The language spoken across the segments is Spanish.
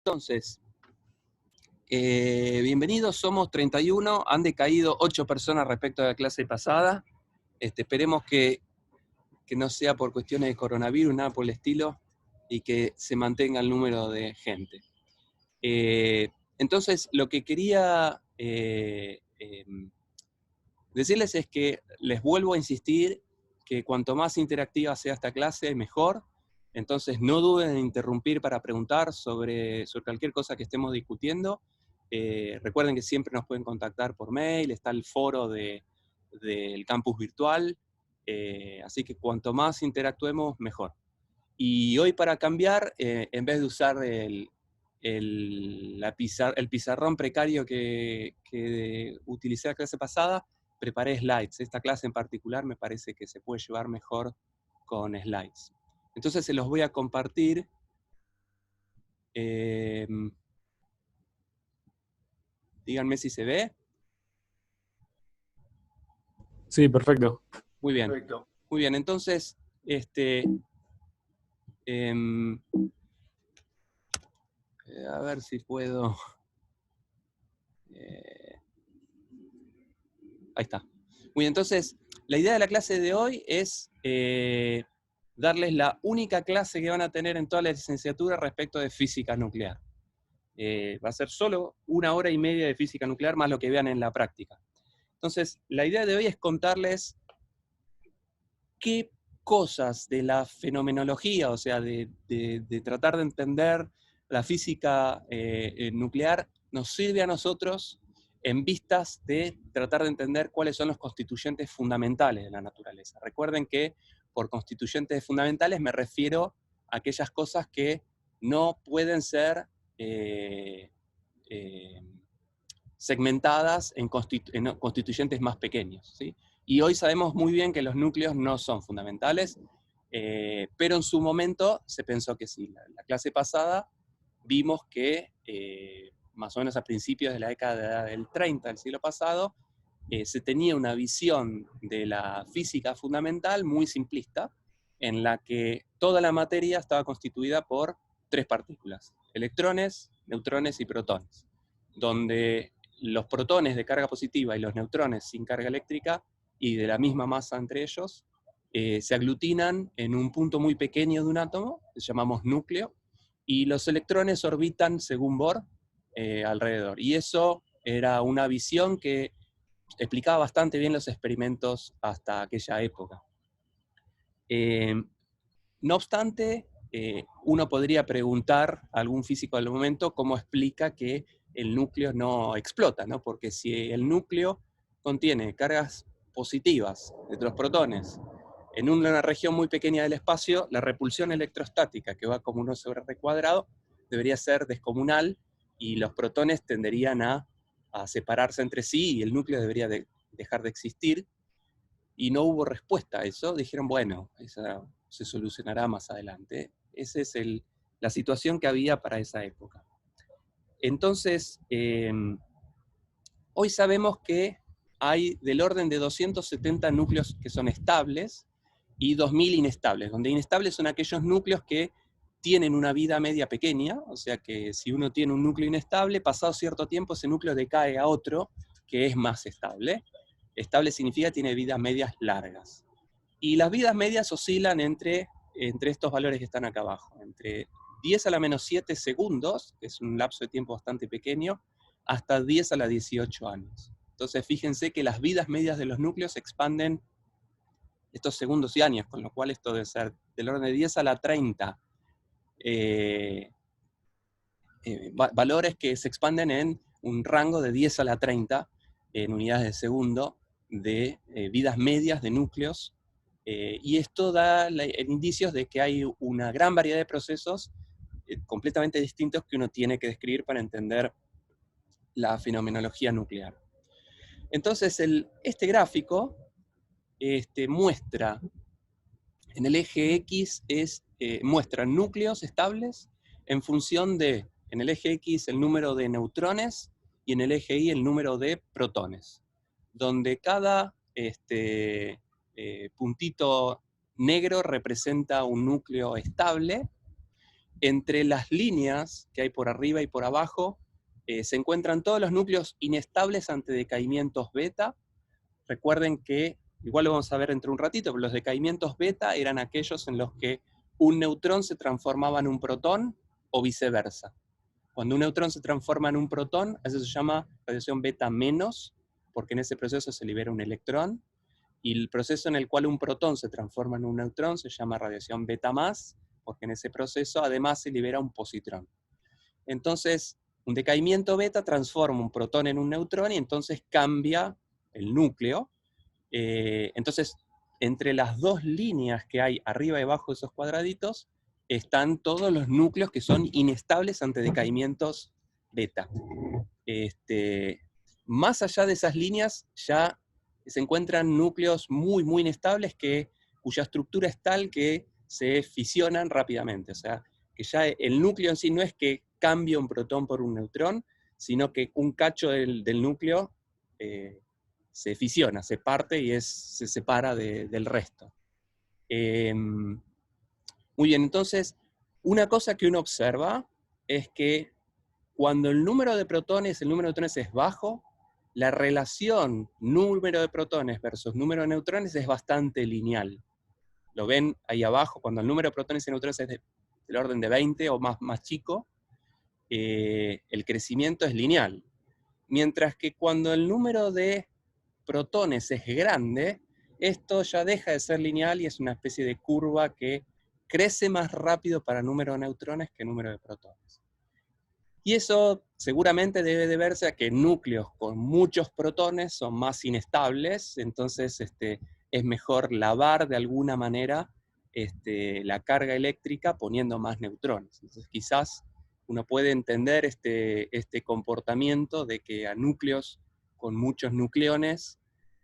Entonces, bienvenidos, somos 31, han decaído 8 personas respecto a la clase pasada. Esperemos que no sea por cuestiones de coronavirus, nada por el estilo, y que se mantenga el número de gente. Entonces, lo que quería decirles es que les vuelvo a insistir que cuanto más interactiva sea esta clase, mejor. Entonces no duden en interrumpir para preguntar sobre cualquier cosa que estemos discutiendo. Recuerden que siempre nos pueden contactar por mail, está el foro del campus virtual, así que cuanto más interactuemos, mejor. Y hoy para cambiar, en vez de usar el pizarrón precario que utilicé la clase pasada, preparé slides. Esta clase en particular me parece que se puede llevar mejor con slides. Entonces se los voy a compartir. Díganme si se ve. Sí, perfecto. Muy bien. Perfecto. Muy bien, entonces, a ver si puedo. Ahí está. Muy bien, entonces, la idea de la clase de hoy es darles la única clase que van a tener en toda la licenciatura respecto de física nuclear. Va a ser solo 1 hora y media de física nuclear más lo que vean en la práctica. Entonces, la idea de hoy es contarles qué cosas de la fenomenología, o sea, de tratar de entender la física nuclear, nos sirve a nosotros en vistas de tratar de entender cuáles son los constituyentes fundamentales de la naturaleza. Recuerden que por constituyentes fundamentales me refiero a aquellas cosas que no pueden ser segmentadas en constituyentes más pequeños, ¿sí? Y hoy sabemos muy bien que los núcleos no son fundamentales, pero en su momento se pensó que sí. La clase pasada vimos que más o menos a principios de la década del 30 del siglo pasado, se tenía una visión de la física fundamental muy simplista, en la que toda la materia estaba constituida por 3 partículas: electrones, neutrones y protones, donde los protones de carga positiva y los neutrones sin carga eléctrica y de la misma masa entre ellos, se aglutinan en un punto muy pequeño de un átomo, que llamamos núcleo, y los electrones orbitan, según Bohr, alrededor. Y eso era una visión que explicaba bastante bien los experimentos hasta aquella época. No obstante, uno podría preguntar a algún físico del momento cómo explica que el núcleo no explota, ¿no? Porque si el núcleo contiene cargas positivas de los protones en una región muy pequeña del espacio, la repulsión electrostática, que va como 1 sobre r cuadrado, debería ser descomunal y los protones tenderían a separarse entre sí y el núcleo debería dejar de existir. Y no hubo respuesta a eso. Dijeron, bueno, esa se solucionará más adelante. Esa es la situación que había para esa época. Entonces, hoy sabemos que hay del orden de 270 núcleos que son estables y 2000 inestables, donde inestables son aquellos núcleos que tienen una vida media pequeña, o sea que si uno tiene un núcleo inestable, pasado cierto tiempo ese núcleo decae a otro que es más estable. Estable significa tiene vidas medias largas. Y las vidas medias oscilan entre estos valores que están acá abajo, entre 10 a la menos 7 segundos, que es un lapso de tiempo bastante pequeño, hasta 10 a la 18 años. Entonces fíjense que las vidas medias de los núcleos se expanden estos segundos y años, con lo cual esto debe ser del orden de 10 a la 30 valores que se expanden en un rango de 10 a la 30 en unidades de segundo de vidas medias de núcleos, y esto da indicios de que hay una gran variedad de procesos completamente distintos que uno tiene que describir para entender la fenomenología nuclear. Entonces, este gráfico muestra, en el eje X muestra núcleos estables en función de, en el eje X, el número de neutrones y en el eje Y el número de protones, donde cada puntito negro representa un núcleo estable entre las líneas que hay por arriba y por abajo, se encuentran todos los núcleos inestables ante decaimientos beta. Recuerden que, igual lo vamos a ver dentro de un ratito, pero los decaimientos beta eran aquellos en los que un neutrón se transformaba en un protón o viceversa. Cuando un neutrón se transforma en un protón, eso se llama radiación beta menos, porque en ese proceso se libera un electrón, y el proceso en el cual un protón se transforma en un neutrón se llama radiación beta más, porque en ese proceso además se libera un positrón. Entonces, un decaimiento beta transforma un protón en un neutrón y entonces cambia el núcleo. Entonces, entre las dos líneas que hay arriba y abajo de esos cuadraditos, están todos los núcleos que son inestables ante decaimientos beta. Más allá de esas líneas, ya se encuentran núcleos muy, muy inestables cuya estructura es tal que se fisionan rápidamente. O sea, que ya el núcleo en sí no es que cambie un protón por un neutrón, sino que un cacho del núcleo se fisiona, se parte y se separa del resto. Muy bien, entonces, una cosa que uno observa es que cuando el número de protones, el número de neutrones es bajo, la relación número de protones versus número de neutrones es bastante lineal. Lo ven ahí abajo, cuando el número de protones y neutrones es del orden de 20 o más chico, el crecimiento es lineal. Mientras que cuando el número de protones es grande, esto ya deja de ser lineal y es una especie de curva que crece más rápido para número de neutrones que número de protones. Y eso seguramente debe deberse a que núcleos con muchos protones son más inestables, entonces es mejor lavar de alguna manera la carga eléctrica poniendo más neutrones. Entonces quizás uno puede entender este comportamiento de que a núcleos con muchos nucleones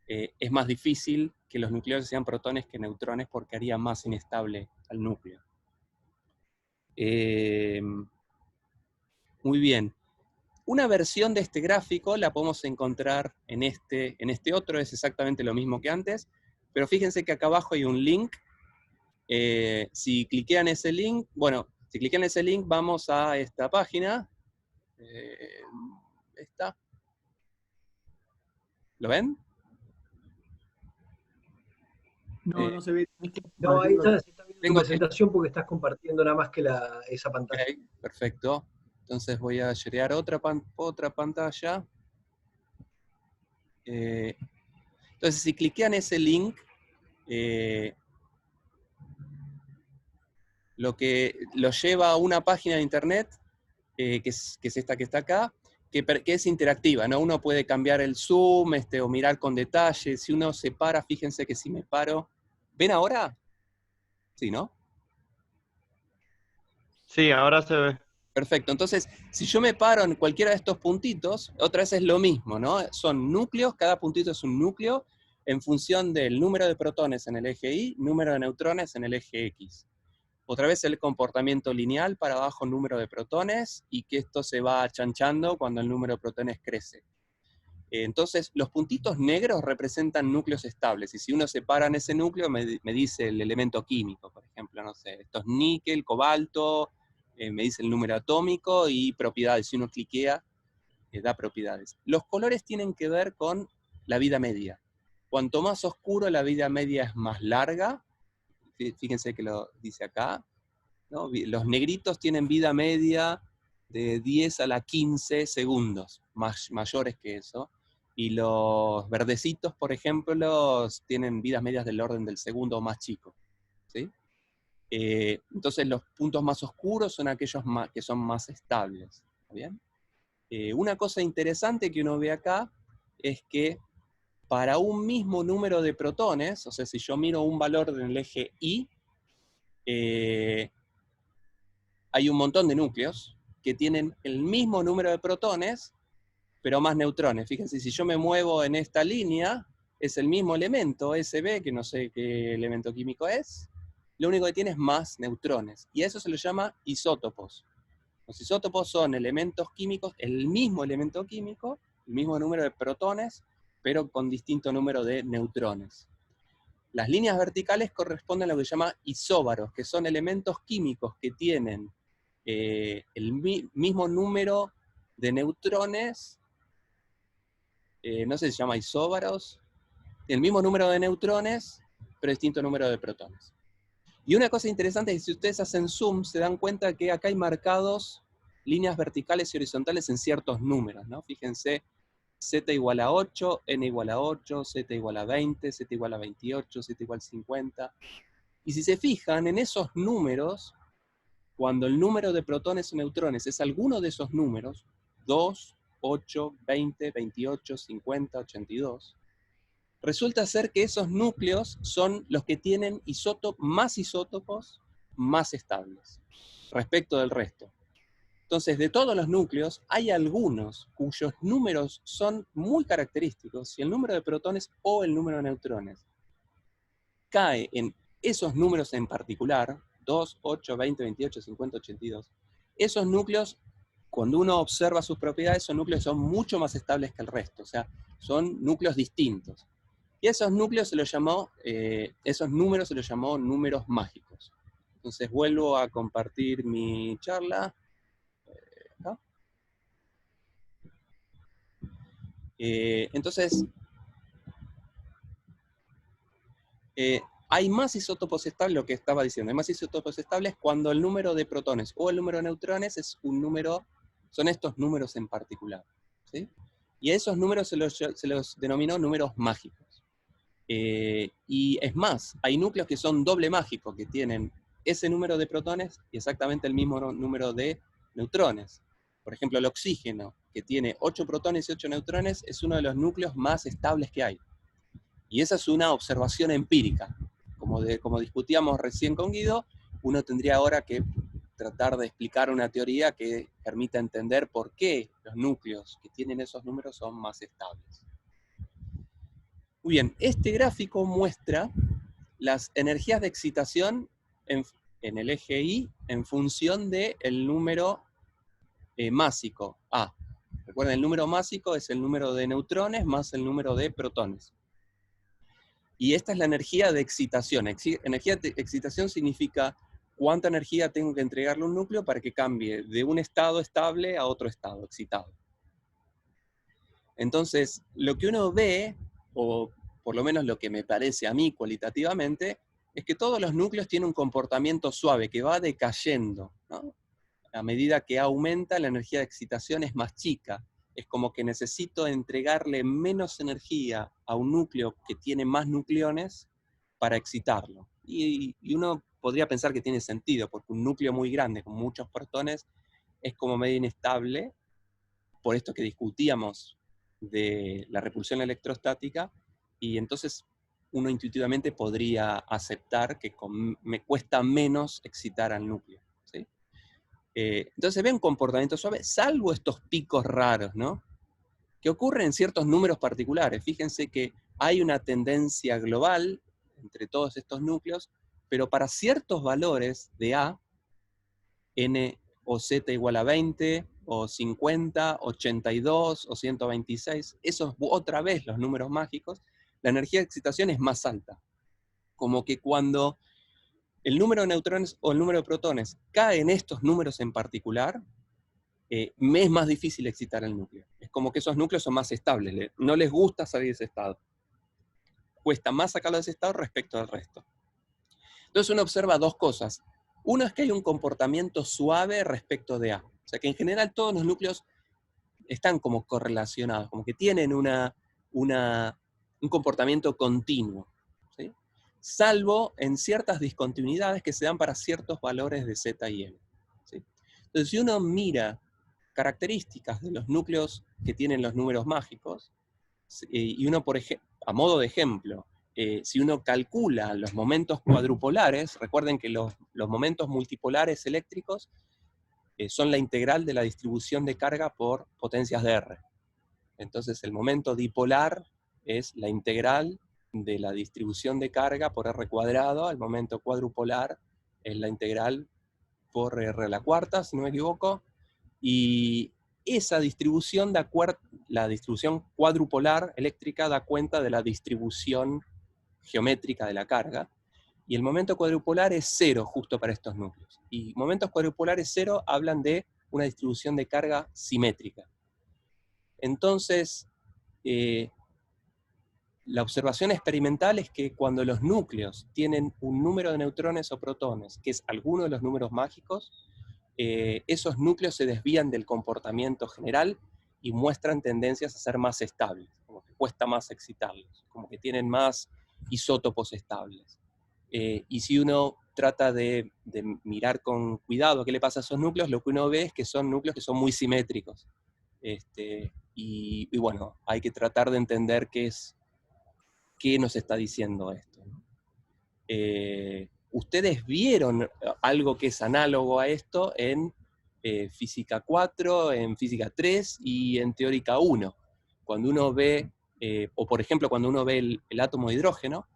es más difícil que los nucleones sean protones que neutrones porque haría más inestable al núcleo. Muy bien. Una versión de este gráfico la podemos encontrar en este otro, es exactamente lo mismo que antes, pero fíjense que acá abajo hay un link. Si cliquean ese link, si cliquean ese link vamos a esta página. Esta. ¿Lo ven? No se ve. No, ahí está viendo tu tengo presentación porque estás compartiendo nada más que esa pantalla. Ok, perfecto. Entonces voy a sharear otra pantalla. Entonces, si cliquean ese link, lo que los lleva a una página de internet, que es esta que está acá, que es interactiva, ¿no? Uno puede cambiar el zoom o mirar con detalle. Si uno se para, fíjense que si me paro... ¿Ven ahora? Sí, ¿no? Sí, ahora se ve. Perfecto, entonces, si yo me paro en cualquiera de estos puntitos, otra vez es lo mismo, ¿no? Son núcleos, cada puntito es un núcleo, en función del número de protones en el eje Y, número de neutrones en el eje X. Otra vez el comportamiento lineal para abajo número de protones, y que esto se va achanchando cuando el número de protones crece. Entonces, los puntitos negros representan núcleos estables, y si uno se para en ese núcleo, me dice el elemento químico, por ejemplo, no sé, esto es níquel, cobalto, me dice el número atómico y propiedades. Si uno cliquea, da propiedades. Los colores tienen que ver con la vida media. Cuanto más oscuro, la vida media es más larga. Fíjense que lo dice acá, ¿no? Los negritos tienen vida media de 10 a la 15 segundos, mayores que eso. Y los verdecitos, por ejemplo, tienen vidas medias del orden del segundo o más chico. ¿Sí? Entonces los puntos más oscuros son aquellos que son más estables. ¿Está bien? Una cosa interesante que uno ve acá es que para un mismo número de protones, o sea, si yo miro un valor en el eje Y, hay un montón de núcleos que tienen el mismo número de protones, pero más neutrones. Fíjense, si yo me muevo en esta línea, es el mismo elemento, SB, que no sé qué elemento químico es, lo único que tiene es más neutrones. Y a eso se le llama isótopos. Los isótopos son elementos químicos, el mismo elemento químico, el mismo número de protones, pero con distinto número de neutrones. Las líneas verticales corresponden a lo que se llama isóbaros, que son elementos químicos que tienen el mismo número de neutrones, no sé si se llama isóbaros, el mismo número de neutrones, pero distinto número de protones. Y una cosa interesante es que si ustedes hacen zoom, se dan cuenta que acá hay marcados líneas verticales y horizontales en ciertos números, ¿no? Fíjense, z igual a 8, n igual a 8, z igual a 20, z igual a 28, z igual a 50. Y si se fijan en esos números, cuando el número de protones o neutrones es alguno de esos números, 2, 8, 20, 28, 50, 82, resulta ser que esos núcleos son los que tienen más isótopos más estables respecto del resto. Entonces, de todos los núcleos, hay algunos cuyos números son muy característicos. Si el número de protones o el número de neutrones cae en esos números en particular, 2, 8, 20, 28, 50, 82, esos núcleos, cuando uno observa sus propiedades, esos núcleos son mucho más estables que el resto, o sea, son núcleos distintos. Y esos núcleos esos números se los llamó números mágicos. Entonces vuelvo a compartir mi charla. ¿No? Entonces, hay más isótopos estables, lo que estaba diciendo, hay más isótopos estables cuando el número de protones o el número de neutrones es un número, son estos números en particular, ¿sí? Y a esos números se los denominó números mágicos. Y es más, hay núcleos que son doble mágicos, que tienen ese número de protones y exactamente el mismo número de neutrones. Por ejemplo, el oxígeno, que tiene 8 protones y 8 neutrones, es uno de los núcleos más estables que hay. Y esa es una observación empírica. Como discutíamos recién con Guido, uno tendría ahora que tratar de explicar una teoría que permita entender por qué los núcleos que tienen esos números son más estables. Muy bien, este gráfico muestra las energías de excitación en el eje Y en función del número másico A. Recuerden, el número másico es el número de neutrones más el número de protones. Y esta es la energía de excitación. Energía de excitación significa cuánta energía tengo que entregarle a un núcleo para que cambie de un estado estable a otro estado excitado. Entonces, lo que uno ve, o por lo menos lo que me parece a mí cualitativamente, es que todos los núcleos tienen un comportamiento suave, que va decayendo, ¿no? A medida que aumenta, la energía de excitación es más chica. Es como que necesito entregarle menos energía a un núcleo que tiene más nucleones para excitarlo. Y uno podría pensar que tiene sentido, porque un núcleo muy grande con muchos protones es como medio inestable, por esto que discutíamos de la repulsión electrostática, y entonces uno intuitivamente podría aceptar que me cuesta menos excitar al núcleo, ¿sí? Entonces ve un comportamiento suave, salvo estos picos raros, ¿no? Que ocurren en ciertos números particulares. Fíjense que hay una tendencia global entre todos estos núcleos, pero para ciertos valores de A, N o Z igual a 20, o 50, 82, o 126, esos otra vez los números mágicos, la energía de excitación es más alta. Como que cuando el número de neutrones o el número de protones cae en estos números en particular, me es más difícil excitar el núcleo. Es como que esos núcleos son más estables, no les gusta salir de ese estado. Cuesta más sacarlo de ese estado respecto al resto. Entonces uno observa dos cosas. Una es que hay un comportamiento suave respecto de A. O sea que en general todos los núcleos están como correlacionados, como que tienen un comportamiento continuo, ¿sí? Salvo en ciertas discontinuidades que se dan para ciertos valores de Z y M, ¿sí? Entonces, si uno mira características de los núcleos que tienen los números mágicos, y uno, a modo de ejemplo, si uno calcula los momentos cuadrupolares, recuerden que los momentos multipolares eléctricos son la integral de la distribución de carga por potencias de R. Entonces el momento dipolar es la integral de la distribución de carga por R cuadrado, el momento cuadrupolar es la integral por R a la cuarta, si no me equivoco, y esa distribución la distribución cuadrupolar eléctrica da cuenta de la distribución geométrica de la carga, Y el momento cuadrupolar es 0 justo para estos núcleos. Y momentos cuadrupolares 0 hablan de una distribución de carga simétrica. Entonces, la observación experimental es que cuando los núcleos tienen un número de neutrones o protones, que es alguno de los números mágicos, esos núcleos se desvían del comportamiento general y muestran tendencias a ser más estables, como que cuesta más excitarlos, como que tienen más isótopos estables. Y si uno trata de mirar con cuidado qué le pasa a esos núcleos, lo que uno ve es que son núcleos que son muy simétricos. Y bueno, hay que tratar de entender qué nos está diciendo esto, ¿no? Ustedes vieron algo que es análogo a esto en Física 4, en Física 3 y en Teórica 1. Cuando uno ve, o por ejemplo cuando uno ve el átomo de hidrógeno,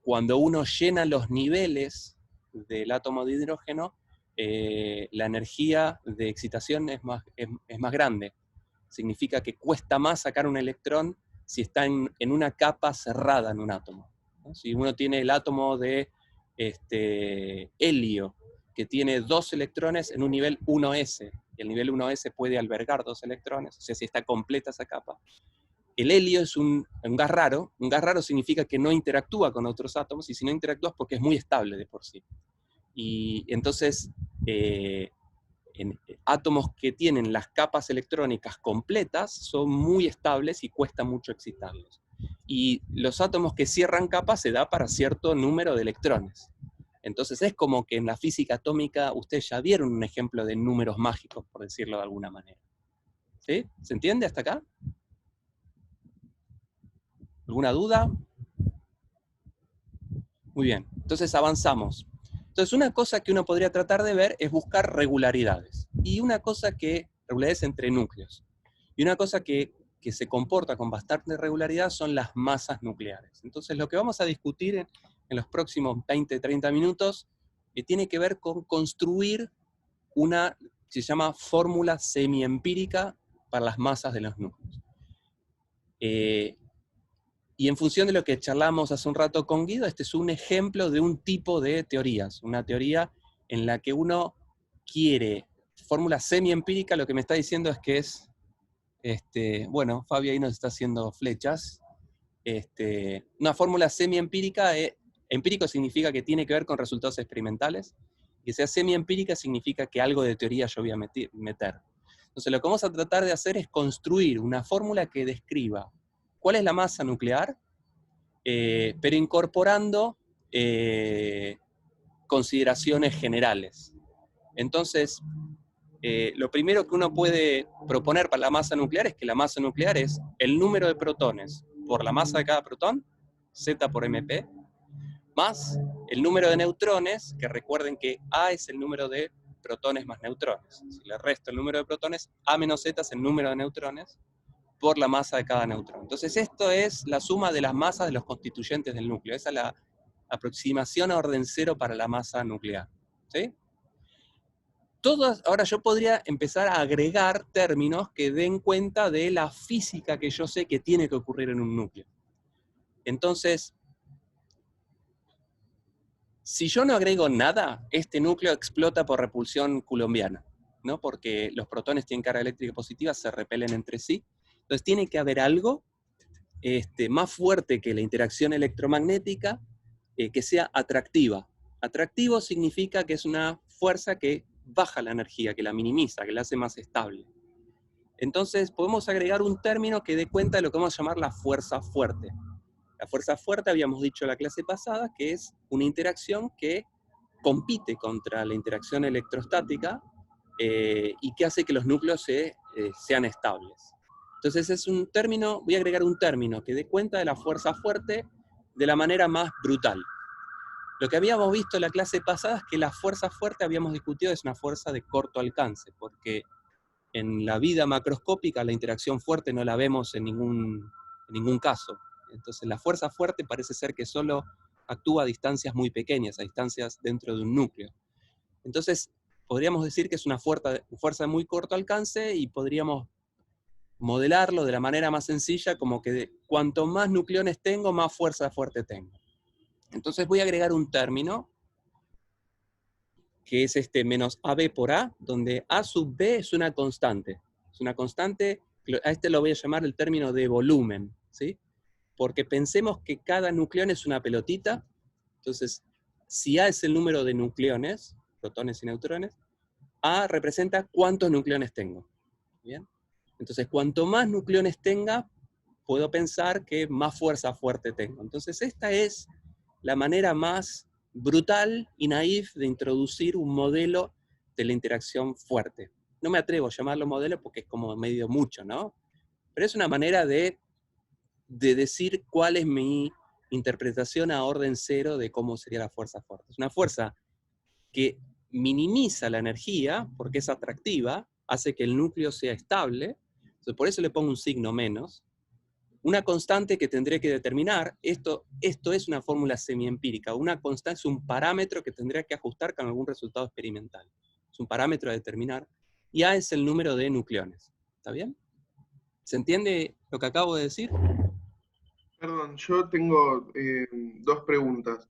cuando uno llena los niveles del átomo de hidrógeno, la energía de excitación es más grande. Significa que cuesta más sacar un electrón si está en una capa cerrada en un átomo, ¿no? Si uno tiene el átomo de helio, que tiene 2 electrones en un nivel 1s, y el nivel 1s puede albergar 2 electrones, o sea, si está completa esa capa. El helio es un gas raro. Un gas raro significa que no interactúa con otros átomos, y si no interactúa es porque es muy estable de por sí. Y entonces, en átomos que tienen las capas electrónicas completas son muy estables y cuesta mucho excitarlos. Y los átomos que cierran capas se da para cierto número de electrones. Entonces es como que en la física atómica ustedes ya vieron un ejemplo de números mágicos, por decirlo de alguna manera. ¿Sí? ¿Se entiende hasta acá? ¿Alguna duda? Muy bien, entonces avanzamos. Entonces una cosa que uno podría tratar de ver es buscar regularidades. Y una cosa regularidades entre núcleos. Y una cosa que se comporta con bastante regularidad son las masas nucleares. Entonces lo que vamos a discutir en los próximos 20-30 minutos tiene que ver con construir una, se llama fórmula semiempírica para las masas de los núcleos. Y en función de lo que charlamos hace un rato con Guido, este es un ejemplo de un tipo de teorías, una teoría en la que uno quiere, fórmula semiempírica, lo que me está diciendo es que es, bueno, Fabi ahí nos está haciendo flechas, una fórmula semiempírica, empírico significa que tiene que ver con resultados experimentales, y que sea semiempírica significa que algo de teoría yo voy a meter. Entonces lo que vamos a tratar de hacer es construir una fórmula que describa cuál es la masa nuclear, pero incorporando consideraciones generales. Entonces, lo primero que uno puede proponer para la masa nuclear es que la masa nuclear es el número de protones por la masa de cada protón, Z por MP, más el número de neutrones, que recuerden que A es el número de protones más neutrones. Si le resto el número de protones, A menos Z es el número de neutrones, por la masa de cada neutrón. Entonces esto es la suma de las masas de los constituyentes del núcleo. Esa es la aproximación a orden cero para la masa nuclear. ¿Sí? Ahora yo podría empezar a agregar términos que den cuenta de la física que yo sé que tiene que ocurrir en un núcleo. Entonces, si yo no agrego nada, este núcleo explota por repulsión coulombiana, ¿no? Porque los protones tienen carga eléctrica positiva, se repelen entre sí. Entonces tiene que haber algo más fuerte que la interacción electromagnética que sea atractiva. Atractivo significa que es una fuerza que baja la energía, que la minimiza, que la hace más estable. Entonces podemos agregar un término que dé cuenta de lo que vamos a llamar la fuerza fuerte. La fuerza fuerte, habíamos dicho en la clase pasada, que es una interacción que compite contra la interacción electrostática y que hace que los núcleos sean estables. Entonces es un término, voy a agregar un término que dé cuenta de la fuerza fuerte de la manera más brutal. Lo que habíamos visto en la clase pasada es que la fuerza fuerte, habíamos discutido, es una fuerza de corto alcance, porque en la vida macroscópica la interacción fuerte no la vemos en ningún caso. Entonces la fuerza fuerte parece ser que solo actúa a distancias muy pequeñas, a distancias dentro de un núcleo. Entonces podríamos decir que es una fuerza de muy corto alcance y podríamos modelarlo de la manera más sencilla como que cuanto más nucleones tengo, más fuerza fuerte tengo. Entonces voy a agregar un término, que es este menos AB por A, donde A sub B es una constante. Es una constante, a este lo voy a llamar el término de volumen, ¿sí? Porque pensemos que cada nucleón es una pelotita, entonces, si A es el número de nucleones, protones y neutrones, A representa cuántos nucleones tengo, ¿bien? Entonces, cuanto más nucleones tenga, puedo pensar que más fuerza fuerte tengo. Entonces, esta es la manera más brutal y naif de introducir un modelo de la interacción fuerte. No me atrevo a llamarlo modelo porque es como medio mucho, ¿no? Pero es una manera de decir cuál es mi interpretación a orden cero de cómo sería la fuerza fuerte. Es una fuerza que minimiza la energía porque es atractiva, hace que el núcleo sea estable, entonces por eso le pongo un signo menos. Una constante que tendré que determinar, esto es una fórmula semiempírica, una constante es un parámetro que tendría que ajustar con algún resultado experimental. Es un parámetro a determinar, y A es el número de nucleones. ¿Está bien? ¿Se entiende lo que acabo de decir? Perdón, yo tengo dos preguntas.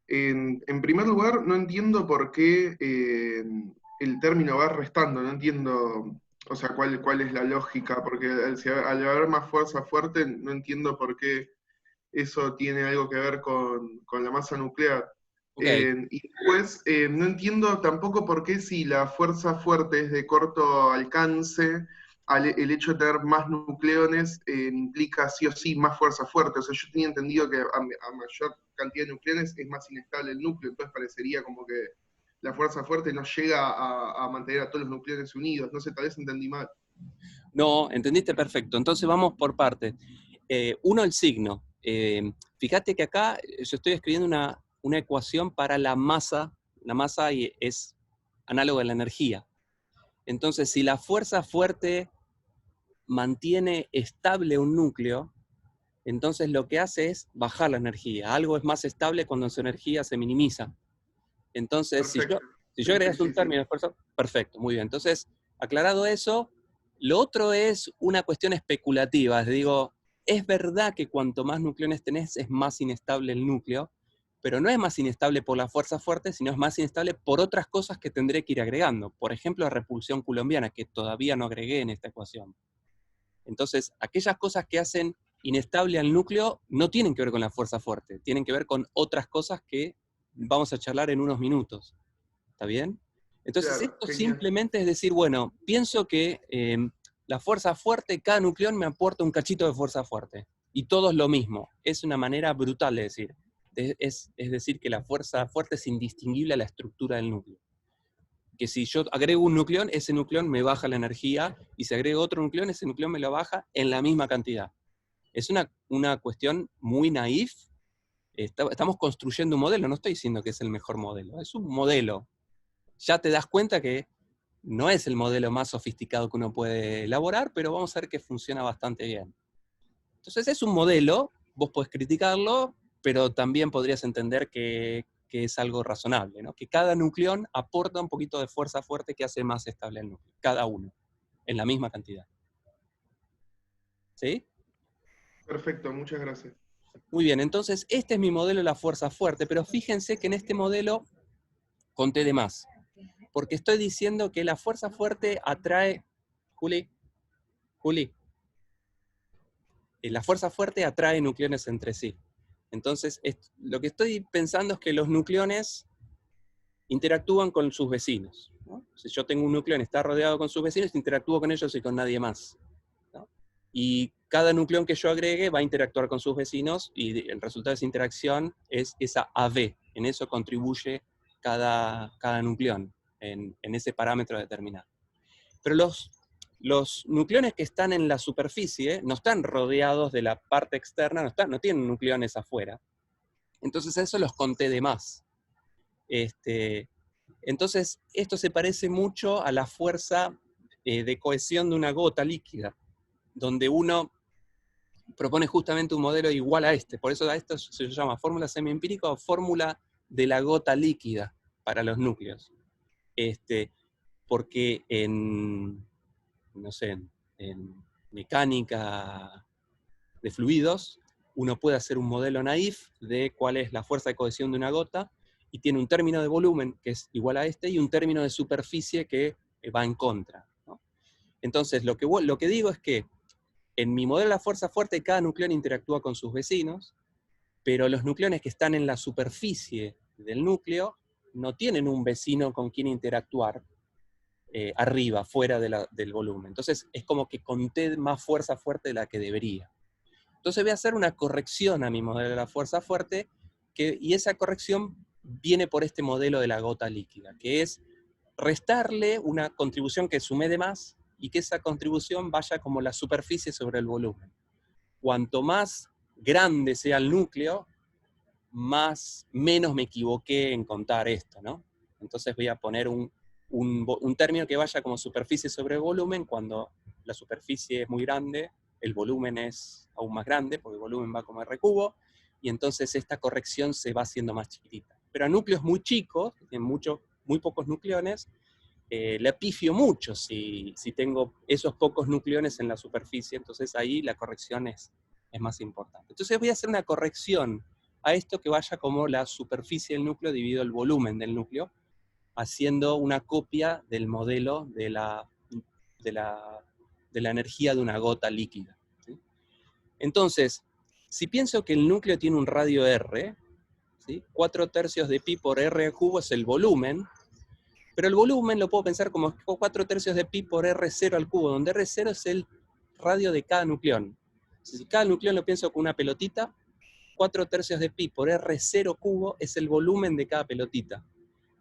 En primer lugar, no entiendo por qué el término va restando, no entiendo, o sea, cuál es la lógica, porque al haber más fuerza fuerte, no entiendo por qué eso tiene algo que ver con la masa nuclear. Ok. Y después, no entiendo tampoco por qué si la fuerza fuerte es de corto alcance, el hecho de tener más nucleones implica sí o sí más fuerza fuerte. O sea, yo tenía entendido que a mayor cantidad de nucleones es más inestable el núcleo, entonces parecería como que la fuerza fuerte no llega a mantener a todos los nucleones unidos. No sé, tal vez entendí mal. No, entendiste perfecto. Entonces vamos por partes. Uno, el signo. Fíjate que acá yo estoy escribiendo una ecuación para la masa. La masa es análoga a la energía. Entonces, si la fuerza fuerte mantiene estable un núcleo, entonces lo que hace es bajar la energía. Algo es más estable cuando su energía se minimiza. Entonces, Perfecto. si yo agregas un término de fuerza, perfecto, muy bien. Entonces, aclarado eso, lo otro es una cuestión especulativa. Digo, es verdad que cuanto más nucleones tenés, es más inestable el núcleo, pero no es más inestable por la fuerza fuerte, sino es más inestable por otras cosas que tendré que ir agregando. Por ejemplo, la repulsión coulombiana, que todavía no agregué en esta ecuación. Entonces, aquellas cosas que hacen inestable al núcleo no tienen que ver con la fuerza fuerte, tienen que ver con otras cosas que vamos a charlar en unos minutos. ¿Está bien? Entonces, Claro, esto genial. simplemente es decir, bueno, pienso que la fuerza fuerte, cada nucleón me aporta un cachito de fuerza fuerte. Y todo es lo mismo. Es una manera brutal de decir. Es decir, que la fuerza fuerte es indistinguible a la estructura del núcleo. Que si yo agrego un nucleón, ese nucleón me baja la energía, y si agrego otro nucleón, ese nucleón me lo baja en la misma cantidad. Es una cuestión muy naif. Estamos construyendo un modelo, no estoy diciendo que es el mejor modelo, es un modelo. Ya te das cuenta que no es el modelo más sofisticado que uno puede elaborar, pero vamos a ver que funciona bastante bien. Entonces es un modelo, vos podés criticarlo, pero también podrías entender que es algo razonable, ¿no? Que cada nucleón aporta un poquito de fuerza fuerte que hace más estable el núcleo, cada uno, en la misma cantidad. ¿Sí? Perfecto, muchas gracias. Muy bien, entonces este es mi modelo de la fuerza fuerte, pero fíjense que en este modelo conté de más, porque estoy diciendo que la fuerza fuerte atrae, Juli, la fuerza fuerte atrae nucleones entre sí. Entonces, lo que estoy pensando es que los nucleones interactúan con sus vecinos, ¿no? Si yo tengo un nucleón y está rodeado con sus vecinos, interactúo con ellos y con nadie más, ¿no? Y cada nucleón que yo agregue va a interactuar con sus vecinos, y el resultado de esa interacción es esa AB. En eso contribuye cada nucleón, en ese parámetro determinado. Pero los nucleones que están en la superficie no están rodeados de la parte externa, no tienen nucleones afuera. Entonces eso los conté de más. Entonces esto se parece mucho a la fuerza de cohesión de una gota líquida, donde uno propone justamente un modelo igual a este. Por eso a esto se llama fórmula semiempírica o fórmula de la gota líquida para los núcleos. Porque no sé, en mecánica de fluidos, uno puede hacer un modelo naif de cuál es la fuerza de cohesión de una gota, y tiene un término de volumen, que es igual a este, y un término de superficie que va en contra, ¿no? Entonces, lo que digo es que en mi modelo de la fuerza fuerte, cada nucleón interactúa con sus vecinos, pero los nucleones que están en la superficie del núcleo no tienen un vecino con quien interactuar arriba, fuera del volumen. Entonces, es como que conté más fuerza fuerte de la que debería. Entonces voy a hacer una corrección a mi modelo de la fuerza fuerte, y esa corrección viene por este modelo de la gota líquida, que es restarle una contribución que sumé de más, y que esa contribución vaya como la superficie sobre el volumen. Cuanto más grande sea el núcleo, menos me equivoqué en contar esto, ¿no? Entonces voy a poner un término que vaya como superficie sobre el volumen. Cuando la superficie es muy grande, el volumen es aún más grande, porque el volumen va como R cubo, y entonces esta corrección se va haciendo más chiquitita. Pero a núcleos muy chicos, que tienen muy pocos nucleones, le pifio mucho si tengo esos pocos nucleones en la superficie, entonces ahí la corrección es más importante. Entonces voy a hacer una corrección a esto que vaya como la superficie del núcleo dividido el volumen del núcleo, haciendo una copia del modelo de la energía de una gota líquida, ¿sí? Entonces, si pienso que el núcleo tiene un radio R, ¿sí? 4/3 de pi por R al cubo es el volumen, pero el volumen lo puedo pensar como 4/3 de pi por R0 al cubo, donde R0 es el radio de cada nucleón. Si cada nucleón lo pienso como una pelotita, 4/3 de pi por R0 cubo es el volumen de cada pelotita.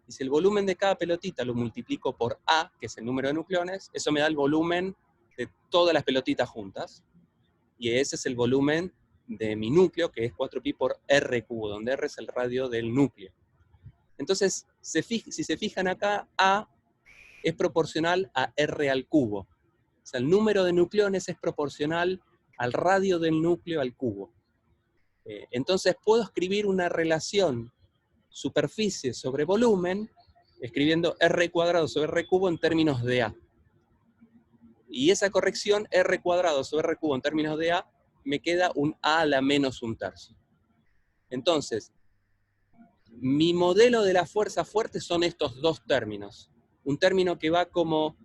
Y si el volumen de cada pelotita lo multiplico por A, que es el número de nucleones, eso me da el volumen de todas las pelotitas juntas. Y ese es el volumen de mi núcleo, que es 4pi por R cubo, donde R es el radio del núcleo. Entonces, si se fijan acá, A es proporcional a R al cubo. O sea, el número de nucleones es proporcional al radio del núcleo al cubo. Entonces puedo escribir una relación superficie sobre volumen, escribiendo R cuadrado sobre R cubo en términos de A. Y esa corrección, R cuadrado sobre R cubo en términos de A, me queda un A a la menos 1/3. Entonces, mi modelo de la fuerza fuerte son estos dos términos. Un término que va como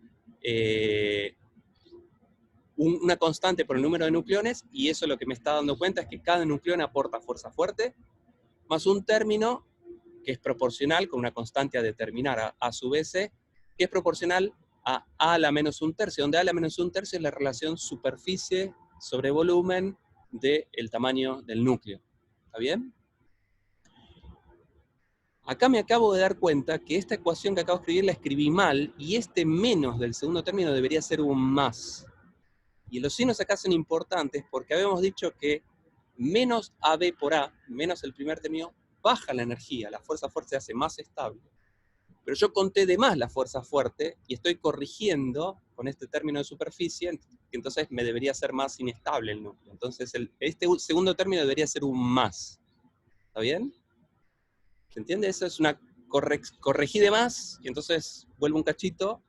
una constante por el número de nucleones, y eso lo que me está dando cuenta es que cada nucleón aporta fuerza fuerte, más un término que es proporcional, con una constante a determinar a su vez, que es proporcional a a la menos 1/3, donde a la menos 1/3 es la relación superficie sobre volumen del tamaño del núcleo. ¿Está bien? Acá me acabo de dar cuenta que esta ecuación que acabo de escribir la escribí mal, y este menos del segundo término debería ser un más. Y los signos acá son importantes porque habíamos dicho que menos AB por A, menos el primer término, baja la energía, la fuerza fuerte se hace más estable. Pero yo conté de más la fuerza fuerte y estoy corrigiendo con este término de superficie, que entonces me debería ser más inestable el núcleo. Entonces este segundo término debería ser un más. ¿Está bien? ¿Se entiende? Eso es una corregí de más, y entonces vuelvo un cachito,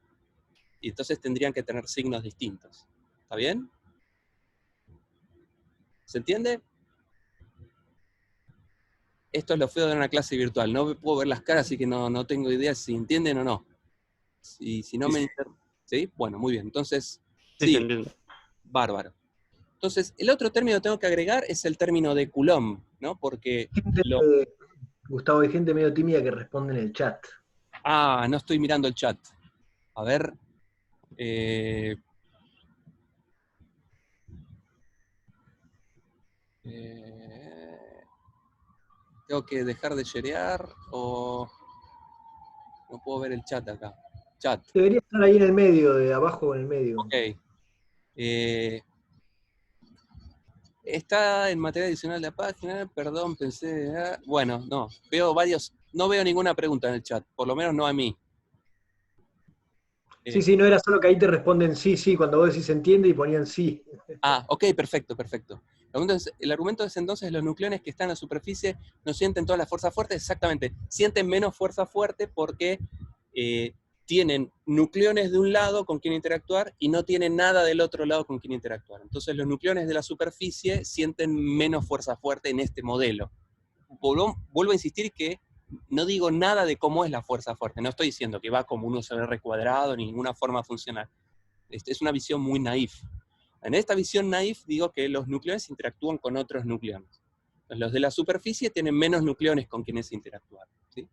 y entonces tendrían que tener signos distintos. ¿Está bien? ¿Se entiende? Esto es lo feo de una clase virtual. No puedo ver las caras, así que no tengo idea si entienden o no. Si no me... ¿Sí? Bueno, muy bien. Entonces, Sí, se entiende. Bárbaro. Entonces, el otro término que tengo que agregar es el término de Coulomb, ¿no? Porque... Gustavo, hay gente medio tímida que responde en el chat. Ah, no estoy mirando el chat. A ver... ¿Tengo que dejar de sharear o no puedo ver el chat acá? Chat. Debería estar ahí en el medio, de abajo en el medio. Ok. Está en material adicional de la página, perdón, pensé... bueno, no, no veo ninguna pregunta en el chat, por lo menos no a mí. Sí, no era solo que ahí te responden sí, cuando vos decís se entiende y ponían sí. Ah, ok, perfecto. El argumento es entonces los nucleones que están en la superficie no sienten todas las fuerzas fuertes, exactamente, sienten menos fuerza fuerte porque tienen nucleones de un lado con quien interactuar y no tienen nada del otro lado con quien interactuar. Entonces los nucleones de la superficie sienten menos fuerza fuerte en este modelo. Vuelvo a insistir que no digo nada de cómo es la fuerza fuerte, no estoy diciendo que va como 1/r², ni ninguna forma funcional. Es una visión muy naif. En esta visión naif digo que los nucleones interactúan con otros nucleones. Entonces, los de la superficie tienen menos nucleones con quienes interactuar, ¿sí?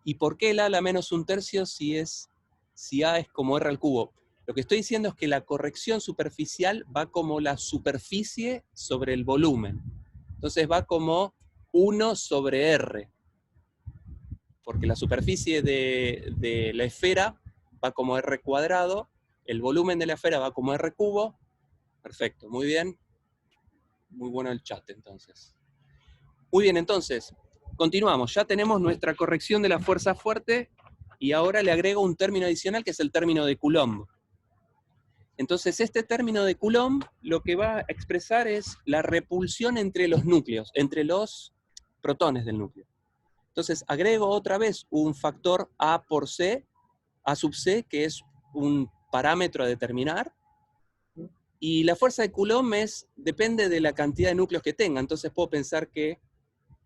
¿Y por qué el A la menos 1/3 si A es como R al cubo? Lo que estoy diciendo es que la corrección superficial va como la superficie sobre el volumen. Entonces va como 1/R. Porque la superficie de la esfera va como R², el volumen de la esfera va como R³. Perfecto, muy bien. Muy bueno el chat, entonces. Muy bien, entonces, continuamos. Ya tenemos nuestra corrección de la fuerza fuerte, y ahora le agrego un término adicional, que es el término de Coulomb. Entonces, este término de Coulomb lo que va a expresar es la repulsión entre los núcleos, entre los protones del núcleo. Entonces, agrego otra vez un factor A por C, A sub C, que es un parámetro a determinar, y la fuerza de Coulomb depende de la cantidad de núcleos que tenga. Entonces puedo pensar que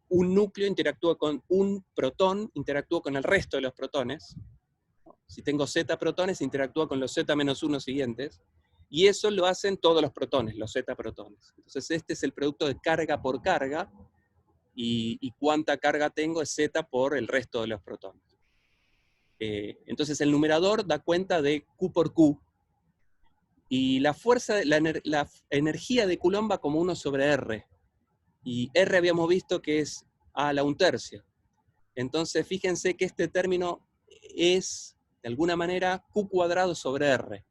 un núcleo interactúa con un protón, interactúa con el resto de los protones. Si tengo Z protones, interactúa con los Z-1 siguientes, y eso lo hacen todos los protones, los Z protones. Entonces este es el producto de carga por carga, y cuánta carga tengo es Z por el resto de los protones. Entonces el numerador da cuenta de Q por Q, y la energía de Coulomb va como 1/R, y R habíamos visto que es A a la 1/3. Entonces fíjense que este término es, de alguna manera, Q² sobre R.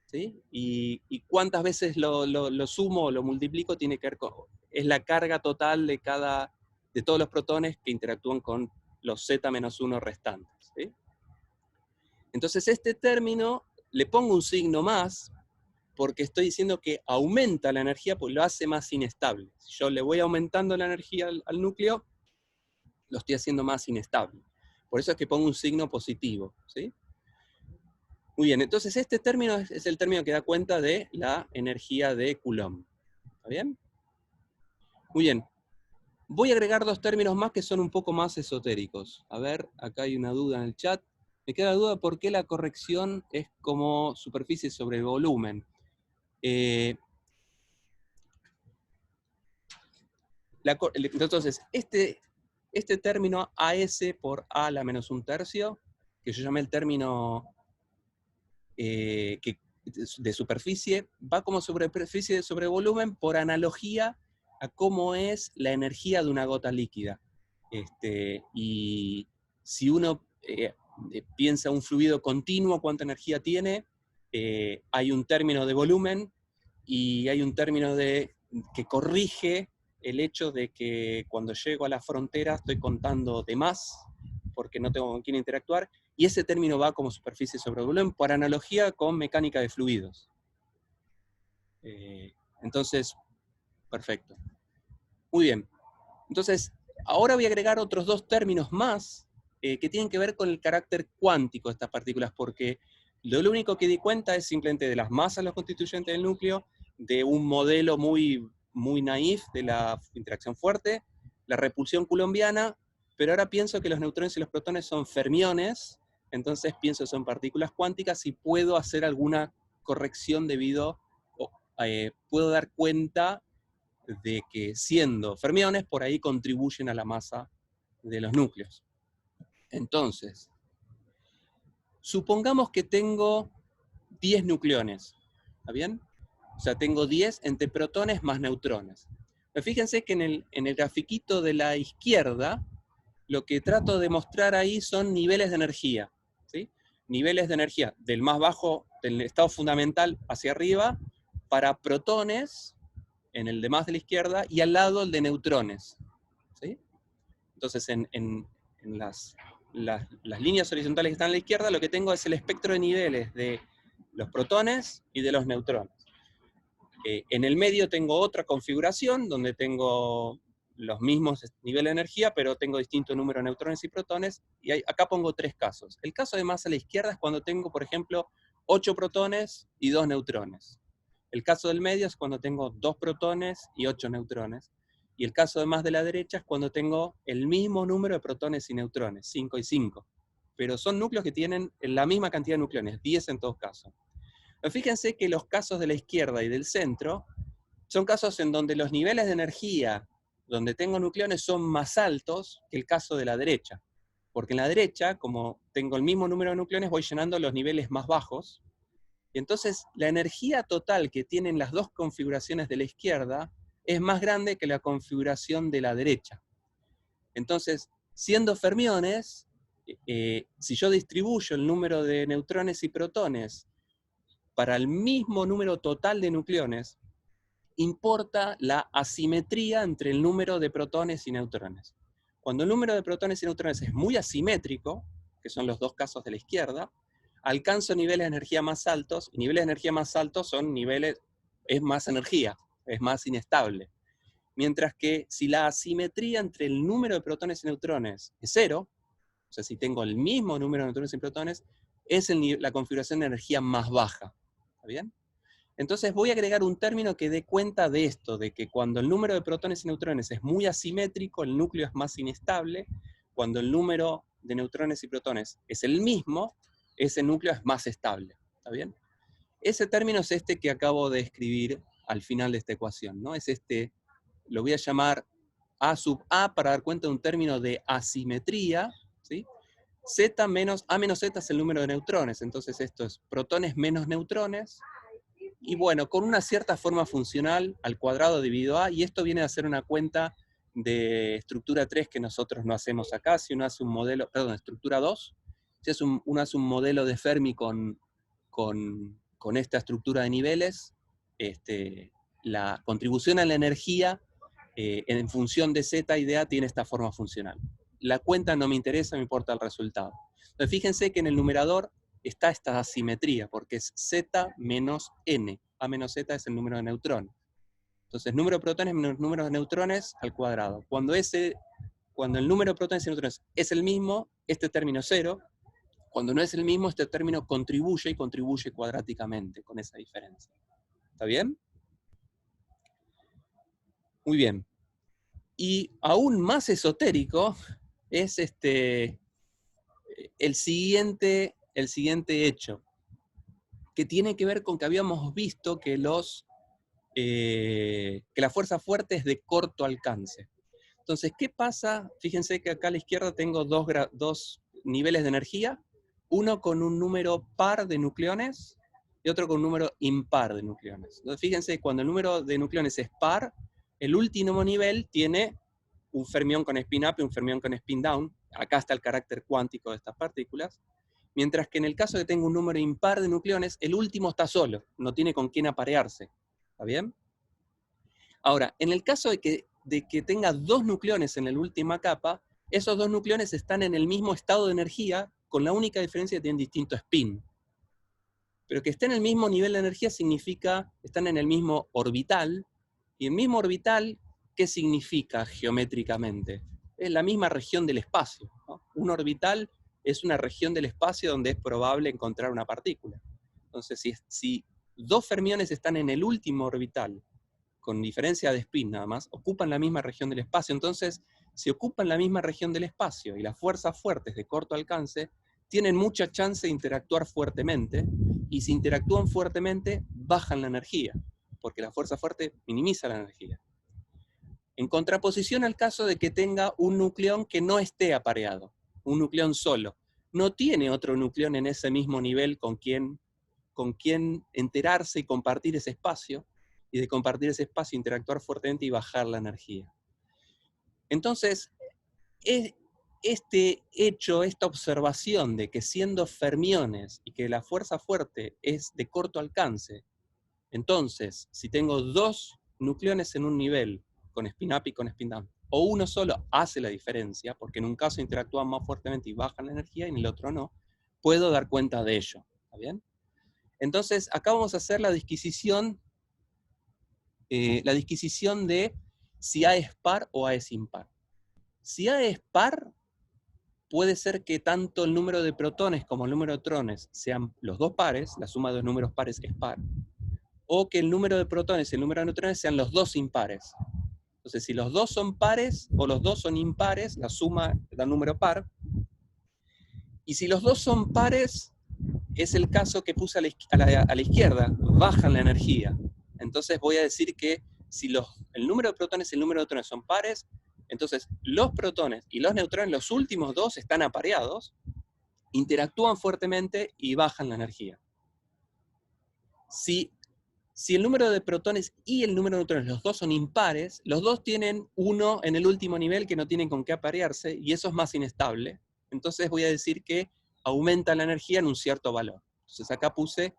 ¿Sí? Y cuántas veces lo sumo o lo multiplico tiene que ver con, es la carga total de todos los protones que interactúan con los Z-1 restantes. ¿Sí? Entonces este término le pongo un signo más, porque estoy diciendo que aumenta la energía, pues lo hace más inestable. Si yo le voy aumentando la energía al núcleo, lo estoy haciendo más inestable. Por eso es que pongo un signo positivo. ¿Sí? Muy bien, entonces este término es el término que da cuenta de la energía de Coulomb. ¿Está bien? Muy bien. Voy a agregar dos términos más que son un poco más esotéricos. A ver, acá hay una duda en el chat. Me queda la duda por qué la corrección es como superficie sobre volumen. Entonces, este término AS por A a la menos 1/3, que yo llamé el término de superficie, va como superficie sobre volumen por analogía a cómo es la energía de una gota líquida. Y si uno piensa un fluido continuo, cuánta energía tiene, hay un término de volumen, y hay un término que corrige el hecho de que cuando llego a la frontera estoy contando de más, porque no tengo con quién interactuar, y ese término va como superficie sobre volumen, por analogía con mecánica de fluidos. Entonces, perfecto. Muy bien. Entonces, ahora voy a agregar otros dos términos más, que tienen que ver con el carácter cuántico de estas partículas, porque lo único que di cuenta es simplemente de las masas, los constituyentes del núcleo, de un modelo muy, muy naif de la interacción fuerte, la repulsión coulombiana, pero ahora pienso que los neutrones y los protones son fermiones, entonces pienso que son partículas cuánticas y puedo hacer alguna corrección puedo dar cuenta de que siendo fermiones, por ahí contribuyen a la masa de los núcleos. Entonces, supongamos que tengo 10 nucleones, ¿está bien? O sea, tengo 10 entre protones más neutrones. Pero fíjense que en el grafiquito de la izquierda, lo que trato de mostrar ahí son niveles de energía, ¿sí? Niveles de energía del más bajo, del estado fundamental hacia arriba, para protones, en el de más de la izquierda, y al lado el de neutrones. ¿Sí? Entonces, en las líneas horizontales que están a la izquierda, lo que tengo es el espectro de niveles de los protones y de los neutrones. En el medio tengo otra configuración, donde tengo los mismos niveles de energía, pero tengo distinto número de neutrones y protones, y acá pongo 3 casos. El caso de más a la izquierda es cuando tengo, por ejemplo, 8 protones y 2 neutrones. El caso del medio es cuando tengo 2 protones y 8 neutrones. Y el caso de más de la derecha es cuando tengo el mismo número de protones y neutrones, 5 y 5. Pero son núcleos que tienen la misma cantidad de nucleones, 10 en todos casos. Pero fíjense que los casos de la izquierda y del centro son casos en donde los niveles de energía donde tengo nucleones son más altos que el caso de la derecha. Porque en la derecha, como tengo el mismo número de nucleones, voy llenando los niveles más bajos. Y entonces la energía total que tienen las dos configuraciones de la izquierda es más grande que la configuración de la derecha. Entonces, siendo fermiones, si yo distribuyo el número de neutrones y protones para el mismo número total de nucleones, importa la asimetría entre el número de protones y neutrones. Cuando el número de protones y neutrones es muy asimétrico, que son los dos casos de la izquierda, alcanzo niveles de energía más altos, y niveles de energía más altos son niveles, es más energía, es más inestable. Mientras que si la asimetría entre el número de protones y neutrones es 0, o sea, si tengo el mismo número de neutrones y protones, es la configuración de energía más baja. ¿Está bien? Entonces voy a agregar un término que dé cuenta de esto, de que cuando el número de protones y neutrones es muy asimétrico, el núcleo es más inestable. Cuando el número de neutrones y protones es el mismo, ese núcleo es más estable. ¿Está bien? Ese término es este que acabo de escribir al final de esta ecuación, ¿no? Es este, lo voy a llamar A sub A para dar cuenta de un término de asimetría, ¿sí? Z menos, A menos Z es el número de neutrones, entonces esto es protones menos neutrones, y bueno, con una cierta forma funcional al cuadrado dividido A, y esto viene a ser una cuenta de estructura 3 que nosotros no hacemos acá. Si uno hace un modelo, perdón, estructura 2, si uno hace un modelo de Fermi con esta estructura de niveles, la contribución a la energía en función de Z y de A tiene esta forma funcional. La cuenta no me interesa, me importa el resultado. Entonces fíjense que en el numerador está esta asimetría, porque es Z menos N. A menos Z es el número de neutrones. Entonces, número de protones menos número de neutrones al cuadrado. Cuando el número de protones y neutrones es el mismo, este término es 0. Cuando no es el mismo, este término contribuye y contribuye cuadráticamente con esa diferencia. ¿Está bien? Muy bien. Y aún más esotérico es el siguiente hecho, que tiene que ver con que habíamos visto que la fuerza fuerte es de corto alcance. Entonces, ¿qué pasa? Fíjense que acá a la izquierda tengo dos niveles de energía, uno con un número par de nucleones y otro con un número impar de nucleones. Entonces, fíjense, cuando el número de nucleones es par, el último nivel tiene un fermión con spin up y un fermión con spin down. Acá está el carácter cuántico de estas partículas. Mientras que en el caso de que tenga un número impar de nucleones, el último está solo, no tiene con quién aparearse. ¿Está bien? Ahora, en el caso de que tenga dos nucleones en la última capa, esos dos nucleones están en el mismo estado de energía, con la única diferencia que tienen distinto spin. Pero que estén en el mismo nivel de energía significa que están en el mismo orbital, y el mismo orbital, ¿qué significa geométricamente? Es la misma región del espacio, ¿no? Un orbital es una región del espacio donde es probable encontrar una partícula. Entonces, si dos fermiones están en el último orbital, con diferencia de spin nada más, ocupan la misma región del espacio. Entonces, si ocupan la misma región del espacio y las fuerzas fuertes de corto alcance, tienen mucha chance de interactuar fuertemente, y si interactúan fuertemente, bajan la energía, porque la fuerza fuerte minimiza la energía. En contraposición al caso de que tenga un nucleón que no esté apareado, un nucleón solo, no tiene otro nucleón en ese mismo nivel con quien enterarse y compartir ese espacio, y de compartir ese espacio interactuar fuertemente y bajar la energía. Entonces, este hecho, esta observación de que siendo fermiones y que la fuerza fuerte es de corto alcance, entonces, si tengo dos nucleones en un nivel, con spin up y con spin down, o uno solo hace la diferencia, porque en un caso interactúan más fuertemente y bajan la energía, y en el otro no, puedo dar cuenta de ello. ¿Está bien? Entonces, acá vamos a hacer la disquisición de si A es par o A es impar. Si A es par, puede ser que tanto el número de protones como el número de neutrones sean los dos pares, la suma de dos números pares es par, o que el número de protones y el número de neutrones sean los dos impares. Entonces, si los dos son pares o los dos son impares, la suma da un número par. Y si los dos son pares, es el caso que puse a la izquierda, bajan la energía. Entonces voy a decir que si el número de protones y el número de neutrones son pares, entonces los protones y los neutrones, los últimos dos, están apareados, interactúan fuertemente y bajan la energía. Si el número de protones y el número de neutrones, los dos son impares, los dos tienen uno en el último nivel que no tienen con qué aparearse, y eso es más inestable. Entonces voy a decir que aumenta la energía en un cierto valor. Entonces acá puse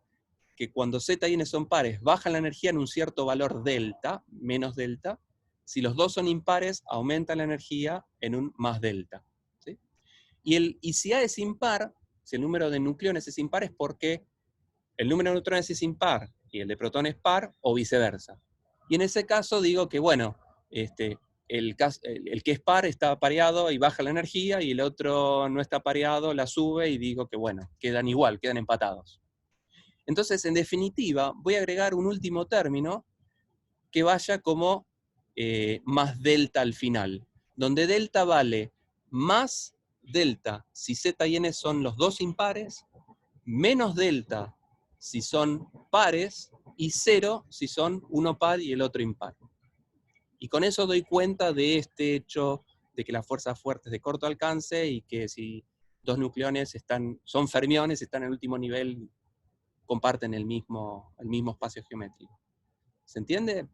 que cuando Z y N son pares, baja la energía en un cierto valor delta, menos delta. Si los dos son impares, aumenta la energía en un más delta. ¿Sí? Y si A es impar, si el número de nucleones es impar, es porque el número de neutrones es impar y el de protones par, o viceversa. Y en ese caso digo que, bueno, el que es par está pareado y baja la energía, y el otro no está pareado, la sube, y digo que, bueno, quedan igual, quedan empatados. Entonces, en definitiva, voy a agregar un último término que vaya como más delta al final, donde delta vale más delta si Z y N son los dos impares, menos delta si son pares, y 0 si son uno par y el otro impar. Y con eso doy cuenta de este hecho de que las fuerzas fuertes de corto alcance, y que si dos nucleones son fermiones, están en el último nivel, comparten el mismo espacio geométrico. ¿Se entiende?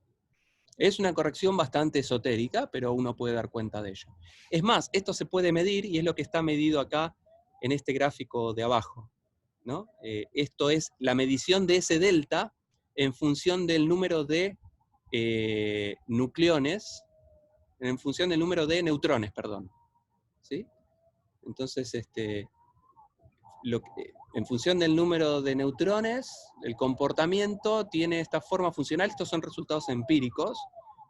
Es una corrección bastante esotérica, pero uno puede dar cuenta de ello. Es más, esto se puede medir, y es lo que está medido acá en este gráfico de abajo, ¿no? Esto es la medición de ese delta en función del número de nucleones, en función del número de neutrones, perdón. ¿Sí? Entonces, en función del número de neutrones, el comportamiento tiene esta forma funcional. Estos son resultados empíricos,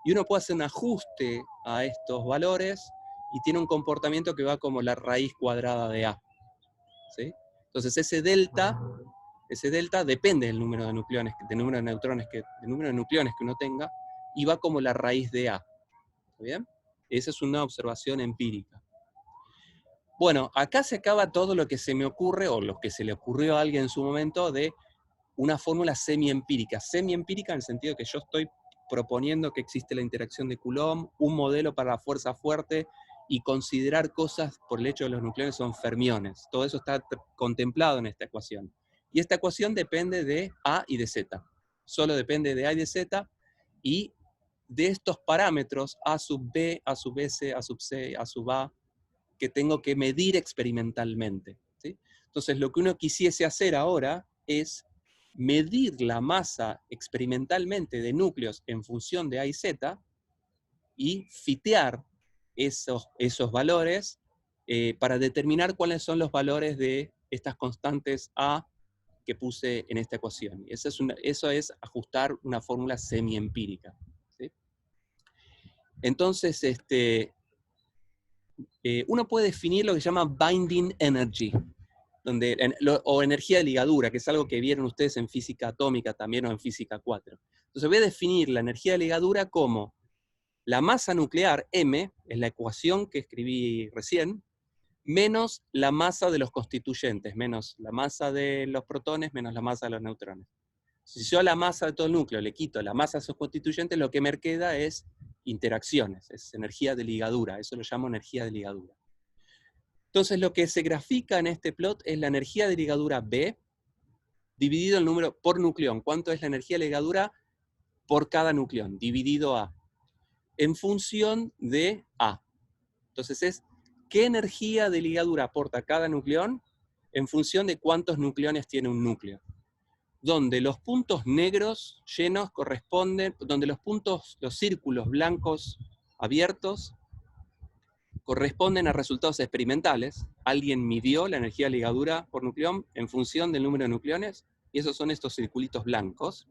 y uno puede hacer un ajuste a estos valores, y tiene un comportamiento que va como la raíz cuadrada de A. ¿Sí? Entonces ese delta depende del número de nucleones, del número de neutrones, del número de nucleones que uno tenga, y va como la raíz de A. ¿Está bien? Esa es una observación empírica. Bueno, acá se acaba todo lo que se me ocurre, o lo que se le ocurrió a alguien en su momento, de una fórmula semiempírica. Semiempírica en el sentido que yo estoy proponiendo que existe la interacción de Coulomb, un modelo para la fuerza fuerte, y considerar cosas por el hecho de que los nucleones son fermiones. Todo eso está contemplado en esta ecuación. Y esta ecuación depende de A y de Z. Solo depende de A y de Z, y de estos parámetros A sub B, A sub S, A sub C, A sub A, que tengo que medir experimentalmente. ¿Sí? Entonces, lo que uno quisiese hacer ahora es medir la masa experimentalmente de núcleos en función de A y Z, y fitear esos valores para determinar cuáles son los valores de estas constantes A que puse en esta ecuación. Y eso es ajustar una fórmula semiempírica. ¿Sí? Entonces, uno puede definir lo que se llama binding energy, o energía de ligadura, que es algo que vieron ustedes en física atómica también, o en física 4. Entonces voy a definir la energía de ligadura como la masa nuclear, M, es la ecuación que escribí recién, menos la masa de los constituyentes, menos la masa de los protones, menos la masa de los neutrones. Si yo a la masa de todo el núcleo le quito la masa de esos constituyentes, lo que me queda es interacciones, es energía de ligadura, eso lo llamo energía de ligadura. Entonces lo que se grafica en este plot es la energía de ligadura B, dividido el número por nucleón. ¿Cuánto es la energía de ligadura por cada nucleón? Dividido A, en función de A. Entonces es qué energía de ligadura aporta cada nucleón en función de cuántos nucleones tiene un núcleo. Donde los puntos negros llenos corresponden, donde los círculos blancos abiertos corresponden a resultados experimentales. Alguien midió la energía de ligadura por nucleón en función del número de nucleones, y esos son estos circulitos blancos.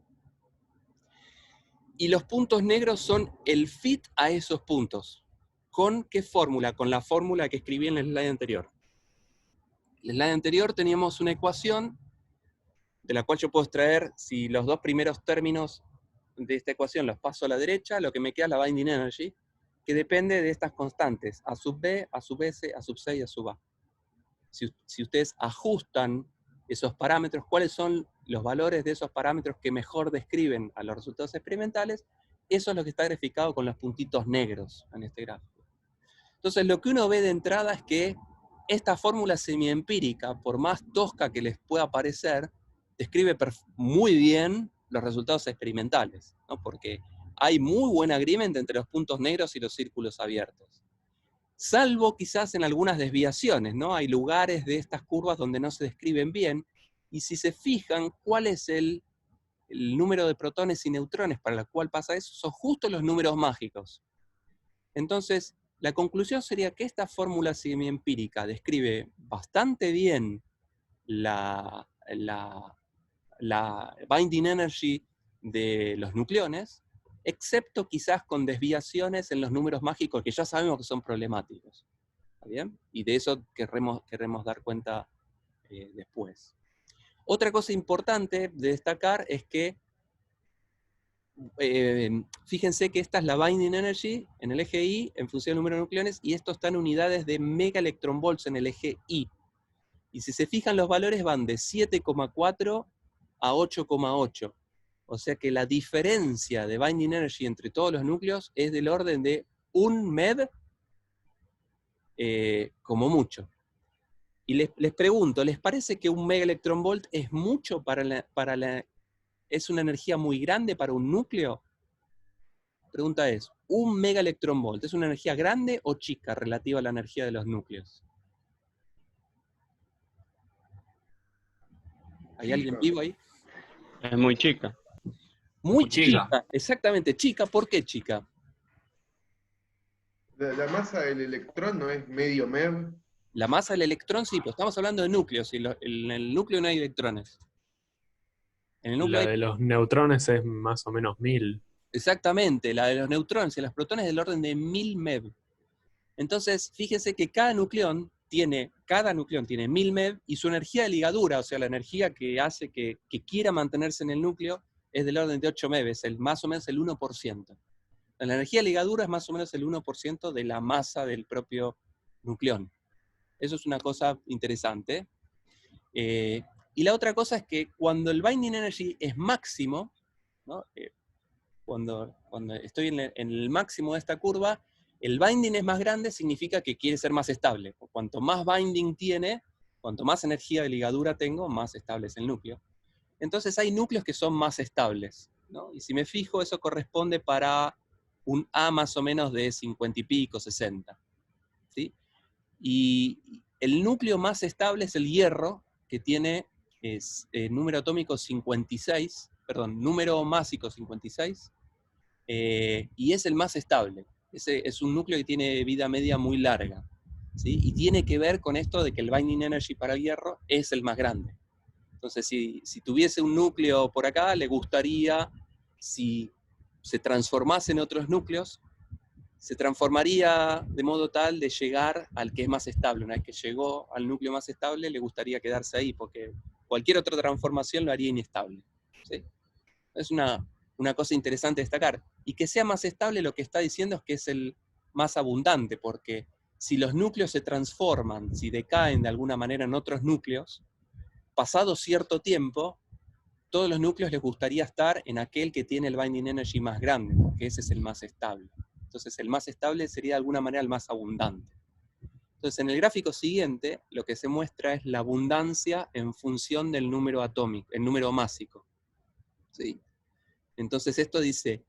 Y los puntos negros son el fit a esos puntos. ¿Con qué fórmula? Con la fórmula que escribí en el slide anterior. En el slide anterior teníamos una ecuación de la cual yo puedo extraer, si los dos primeros términos de esta ecuación los paso a la derecha, lo que me queda es la binding energy, que depende de estas constantes, A sub B, A sub S, A sub C y A sub A. Si ustedes ajustan esos parámetros, ¿cuáles son los valores de esos parámetros que mejor describen a los resultados experimentales? Eso es lo que está graficado con los puntitos negros en este gráfico. Entonces, lo que uno ve de entrada es que esta fórmula semiempírica, por más tosca que les pueda parecer, describe muy bien los resultados experimentales, ¿no? Porque hay muy buen agreement entre los puntos negros y los círculos abiertos. Salvo quizás en algunas desviaciones, ¿no? Hay lugares de estas curvas donde no se describen bien, y si se fijan cuál es el número de protones y neutrones para el cual pasa eso, son justo los números mágicos. Entonces, la conclusión sería que esta fórmula semiempírica describe bastante bien la binding energy de los nucleones, excepto quizás con desviaciones en los números mágicos que ya sabemos que son problemáticos. ¿Está bien? Y de eso queremos dar cuenta después. Otra cosa importante de destacar es que, fíjense que esta es la binding energy en el eje Y en función del número de nucleones, y esto está en unidades de megaelectronvolts en el eje Y. Y si se fijan, los valores van de 7,4 a 8,8. O sea que la diferencia de binding energy entre todos los núcleos es del orden de 1 MeV como mucho. Y les pregunto, ¿les parece que 1 megaelectronvolt es mucho es una energía muy grande para un núcleo? La pregunta es, ¿1 megaelectronvolt es una energía grande o chica relativa a la energía de los núcleos? ¿Hay alguien vivo ahí? Es muy chica. Muy chica, exactamente, chica. ¿Por qué chica? La masa del electrón no es medio MeV. La masa del electrón, sí, pero estamos hablando de núcleos, y en el núcleo no hay electrones. En el núcleo La de los neutrones es más o menos 1000. Exactamente, la de los neutrones y los protones es del orden de 1000 MeV. Entonces, fíjense que cada nucleón tiene 1000 MeV, y su energía de ligadura, o sea, la energía que hace que quiera mantenerse en el núcleo, es del orden de 8 MeV, es más o menos el 1%. La energía de ligadura es más o menos el 1% de la masa del propio nucleón. Eso es una cosa interesante. Y la otra cosa es que cuando el binding energy es máximo, ¿no? Cuando estoy en el máximo de esta curva, el binding es más grande, significa que quiere ser más estable. Cuanto más binding tiene, cuanto más energía de ligadura tengo, más estable es el núcleo. Entonces hay núcleos que son más estables, ¿no? Y si me fijo, eso corresponde para un A más o menos de 50 y pico, 60. ¿Sí? Y el núcleo más estable es el hierro, que tiene número atómico 56, perdón, número másico 56, y es el más estable. Es un núcleo que tiene vida media muy larga, ¿sí? Y tiene que ver con esto de que el binding energy para el hierro es el más grande. Entonces, si tuviese un núcleo por acá, le gustaría, si se transformase en otros núcleos, se transformaría de modo tal de llegar al que es más estable. Una vez que llegó al núcleo más estable, le gustaría quedarse ahí, porque cualquier otra transformación lo haría inestable. ¿Sí? Es una cosa interesante destacar. Y que sea más estable, lo que está diciendo es que es el más abundante, porque si los núcleos se transforman, si decaen de alguna manera en otros núcleos, pasado cierto tiempo, todos los núcleos les gustaría estar en aquel que tiene el binding energy más grande, porque ese es el más estable. Entonces el más estable sería de alguna manera el más abundante. Entonces en el gráfico siguiente, lo que se muestra es la abundancia en función del número atómico, el número másico. ¿Sí? Entonces esto dice,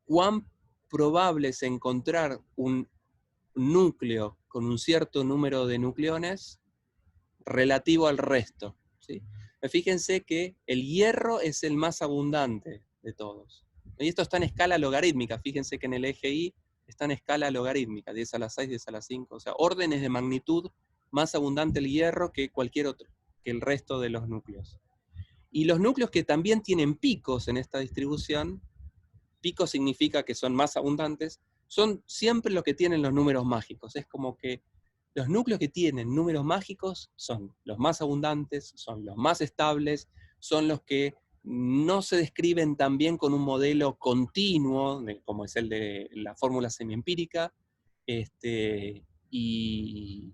¿cuán probable es encontrar un núcleo con un cierto número de nucleones relativo al resto? ¿Sí? Fíjense que el hierro es el más abundante de todos. Y esto está en escala logarítmica. Fíjense que en el eje Y está en escala logarítmica, 10 a la 6, 10 a la 5. O sea, órdenes de magnitud más abundante el hierro que cualquier otro, que el resto de los núcleos. Y los núcleos que también tienen picos en esta distribución pico significa que son más abundantes, son siempre los que tienen los números mágicos. Es como que los núcleos que tienen números mágicos son los más abundantes, son los más estables, son los que no se describen tan bien con un modelo continuo, como es el de la fórmula semiempírica, y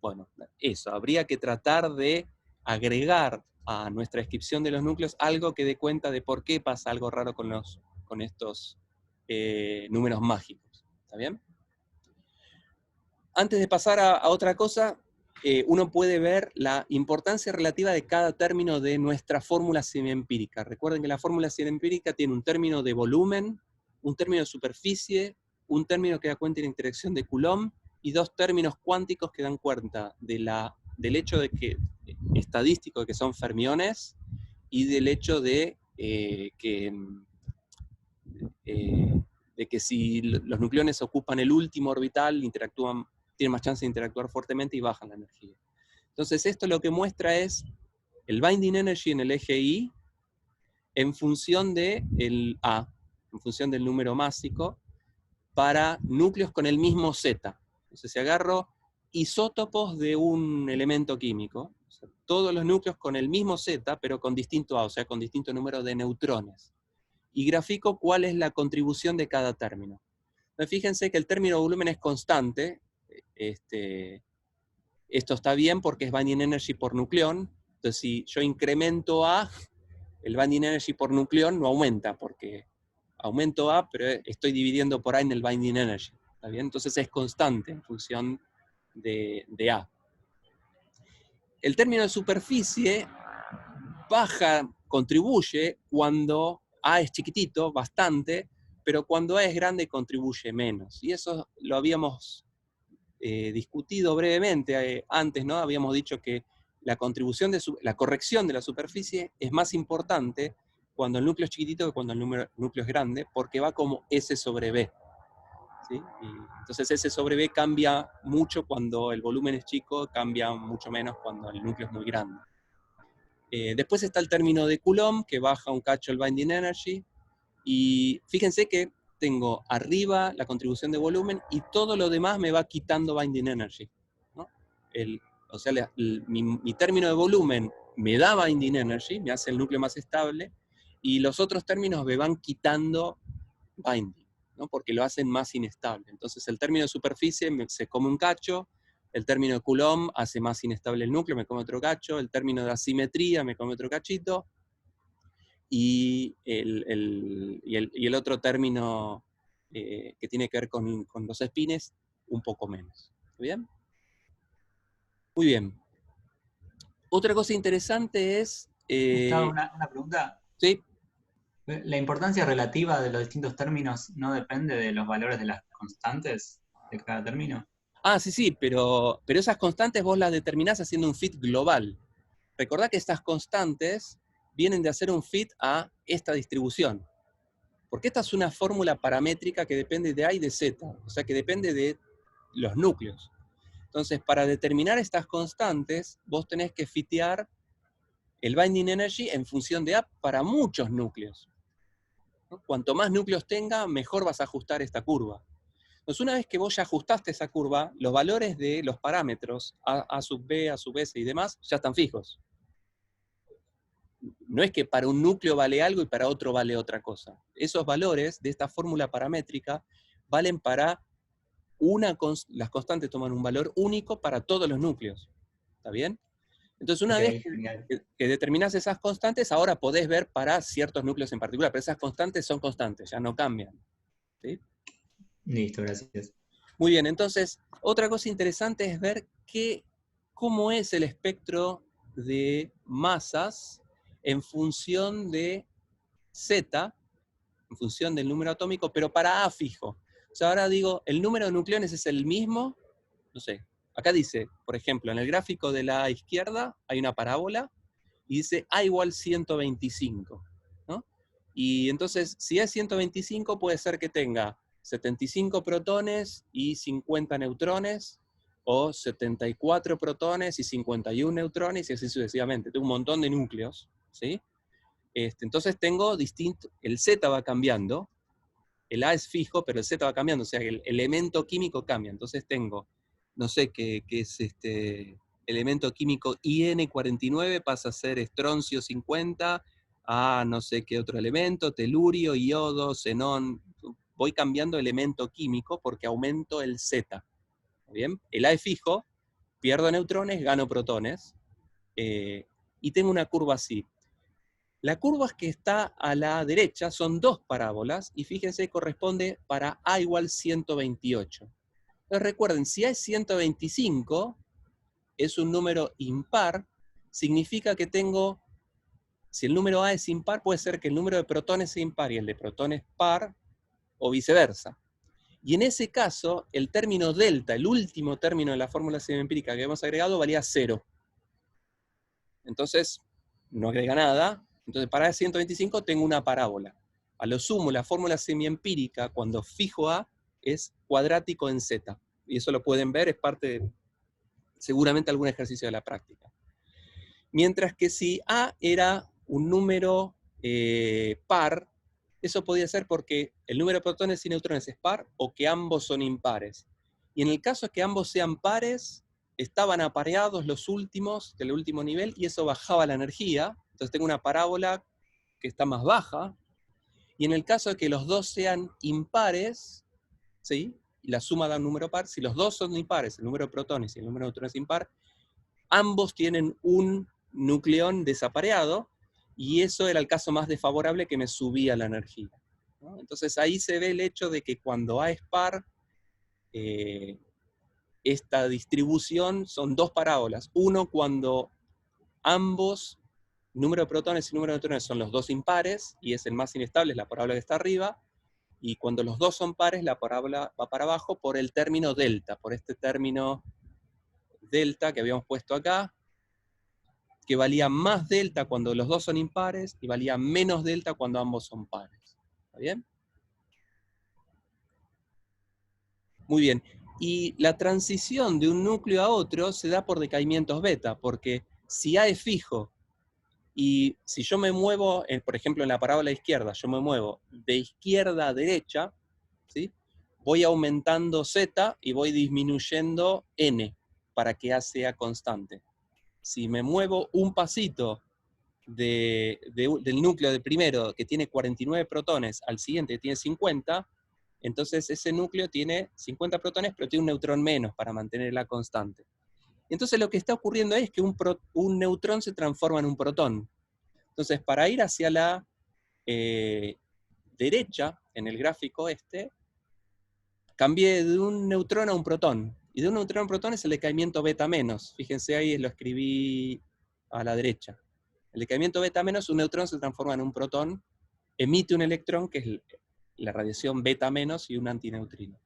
bueno, eso, habría que tratar de agregar a nuestra descripción de los núcleos algo que dé cuenta de por qué pasa algo raro con estos números mágicos. ¿Está bien? Antes de pasar a otra cosa, uno puede ver la importancia relativa de cada término de nuestra fórmula semiempírica. Recuerden que la fórmula semiempírica tiene un término de volumen, un término de superficie, un término que da cuenta de la interacción de Coulomb, y dos términos cuánticos que dan cuenta del hecho de que, estadístico de que son fermiones, y del hecho de que si los nucleones ocupan el último orbital, tienen más chance de interactuar fuertemente y bajan la energía. Entonces esto lo que muestra es el binding energy en el eje Y en función del A, en función del número másico, para núcleos con el mismo Z. Entonces si agarro isótopos de un elemento químico, o sea, todos los núcleos con el mismo Z, pero con distinto A, o sea, con distinto número de neutrones. Y grafico cuál es la contribución de cada término. Entonces, fíjense que el término volumen es constante. Esto está bien porque es binding energy por nucleón. Entonces, si yo incremento A, el binding energy por nucleón no aumenta, porque aumento A, pero estoy dividiendo por A en el binding energy. ¿Está bien? Entonces es constante en función de A. El término de superficie contribuye cuando A es chiquitito, bastante, pero cuando A es grande contribuye menos. Y eso lo habíamos discutido brevemente antes, ¿no? Habíamos dicho que la corrección de la superficie es más importante cuando el núcleo es chiquitito que cuando el núcleo es grande, porque va como S sobre B. ¿Sí? Y entonces S sobre B cambia mucho cuando el volumen es chico, cambia mucho menos cuando el núcleo es muy grande. Después está el término de Coulomb, que baja un cacho el binding energy, y fíjense que tengo arriba la contribución de volumen y todo lo demás me va quitando binding energy, ¿no? O sea, mi término de volumen me da binding energy, me hace el núcleo más estable, y los otros términos me van quitando binding, ¿no? Porque lo hacen más inestable. Entonces el término de superficie se come un cacho, el término de Coulomb hace más inestable el núcleo, me come otro cacho, el término de asimetría me come otro cachito, y el otro término que tiene que ver con los espines, un poco menos. ¿Está bien? Muy bien. Otra cosa interesante es... Gustavo, una pregunta. ¿Sí? ¿La importancia relativa de los distintos términos no depende de los valores de las constantes de cada término? Ah, sí, pero esas constantes vos las determinás haciendo un fit global. Recordá que estas constantes vienen de hacer un fit a esta distribución. Porque esta es una fórmula paramétrica que depende de A y de Z, o sea que depende de los núcleos. Entonces, para determinar estas constantes, vos tenés que fitear el binding energy en función de A para muchos núcleos, ¿no? Cuanto más núcleos tenga, mejor vas a ajustar esta curva. Entonces, una vez que vos ya ajustaste esa curva, los valores de los parámetros A sub B, A sub S y demás, ya están fijos. No es que para un núcleo vale algo y para otro vale otra cosa. Esos valores de esta fórmula paramétrica valen para las constantes toman un valor único para todos los núcleos. ¿Está bien? Entonces una vez que determinás esas constantes, ahora podés ver para ciertos núcleos en particular, pero esas constantes son constantes, ya no cambian. ¿Sí? Listo, gracias. Muy bien, entonces, otra cosa interesante es ver cómo es el espectro de masas en función de Z, en función del número atómico, pero para A fijo. O sea, ahora digo, el número de nucleones es el mismo, no sé, acá dice, por ejemplo, en el gráfico de la izquierda hay una parábola, y dice A igual 125, ¿no? Y entonces, si es 125, puede ser que tenga 75 protones y 50 neutrones, o 74 protones y 51 neutrones, y así sucesivamente. Tengo un montón de núcleos, ¿sí? Entonces tengo el Z va cambiando, el A es fijo, pero el Z va cambiando, o sea, el elemento químico cambia. Entonces tengo, no sé qué es este elemento químico IN49, pasa a ser estroncio 50, a no sé qué otro elemento, telurio, iodo, xenón. Voy cambiando elemento químico porque aumento el Z. ¿Bien? El A es fijo, pierdo neutrones, gano protones, y tengo una curva así. La curva que está a la derecha son dos parábolas, y fíjense, corresponde para A igual 128. Entonces recuerden, si A es 125, es un número impar, significa que tengo, si el número A es impar, puede ser que el número de protones sea impar y el de protones par, o viceversa. Y en ese caso, el término delta, el último término de la fórmula semiempírica que hemos agregado, valía 0. Entonces, no agrega nada. Entonces, para 125 tengo una parábola. A lo sumo, la fórmula semiempírica, cuando fijo A, es cuadrático en Z. Y eso lo pueden ver, es parte de, seguramente, algún ejercicio de la práctica. Mientras que si A era un número par, eso podía ser porque el número de protones y neutrones es par o que ambos son impares. Y en el caso de que ambos sean pares, estaban apareados los últimos del último nivel y eso bajaba la energía. Entonces tengo una parábola que está más baja. Y en el caso de que los dos sean impares, ¿sí? Y la suma da un número par, si los dos son impares, el número de protones y el número de neutrones es impar, ambos tienen un nucleón desapareado, y eso era el caso más desfavorable que me subía la energía, ¿no? Entonces ahí se ve el hecho de que cuando A es par, esta distribución son dos parábolas. Uno cuando ambos, número de protones y número de neutrones, son los dos impares, y es el más inestable, es la parábola que está arriba, y cuando los dos son pares, la parábola va para abajo por el término delta, por este término delta que habíamos puesto acá, que valía más delta cuando los dos son impares y valía menos delta cuando ambos son pares. ¿Está bien? Muy bien. Y la transición de un núcleo a otro se da por decaimientos beta, porque si A es fijo, y si yo me muevo, por ejemplo, en la parábola izquierda, yo me muevo de izquierda a derecha, ¿sí? Voy aumentando Z y voy disminuyendo N para que A sea constante. Si me muevo un pasito del núcleo del primero, que tiene 49 protones, al siguiente que tiene 50, entonces ese núcleo tiene 50 protones, pero tiene un neutrón menos para mantener la constante. Entonces lo que está ocurriendo ahí es que un neutrón se transforma en un protón. Entonces, para ir hacia la derecha, en el gráfico este, cambié de un neutrón a un protón. Y de un neutrón a un protón es el decaimiento beta menos. Fíjense ahí, lo escribí a la derecha. El decaimiento beta menos, un neutrón se transforma en un protón, emite un electrón, que es la radiación beta menos, y un antineutrino.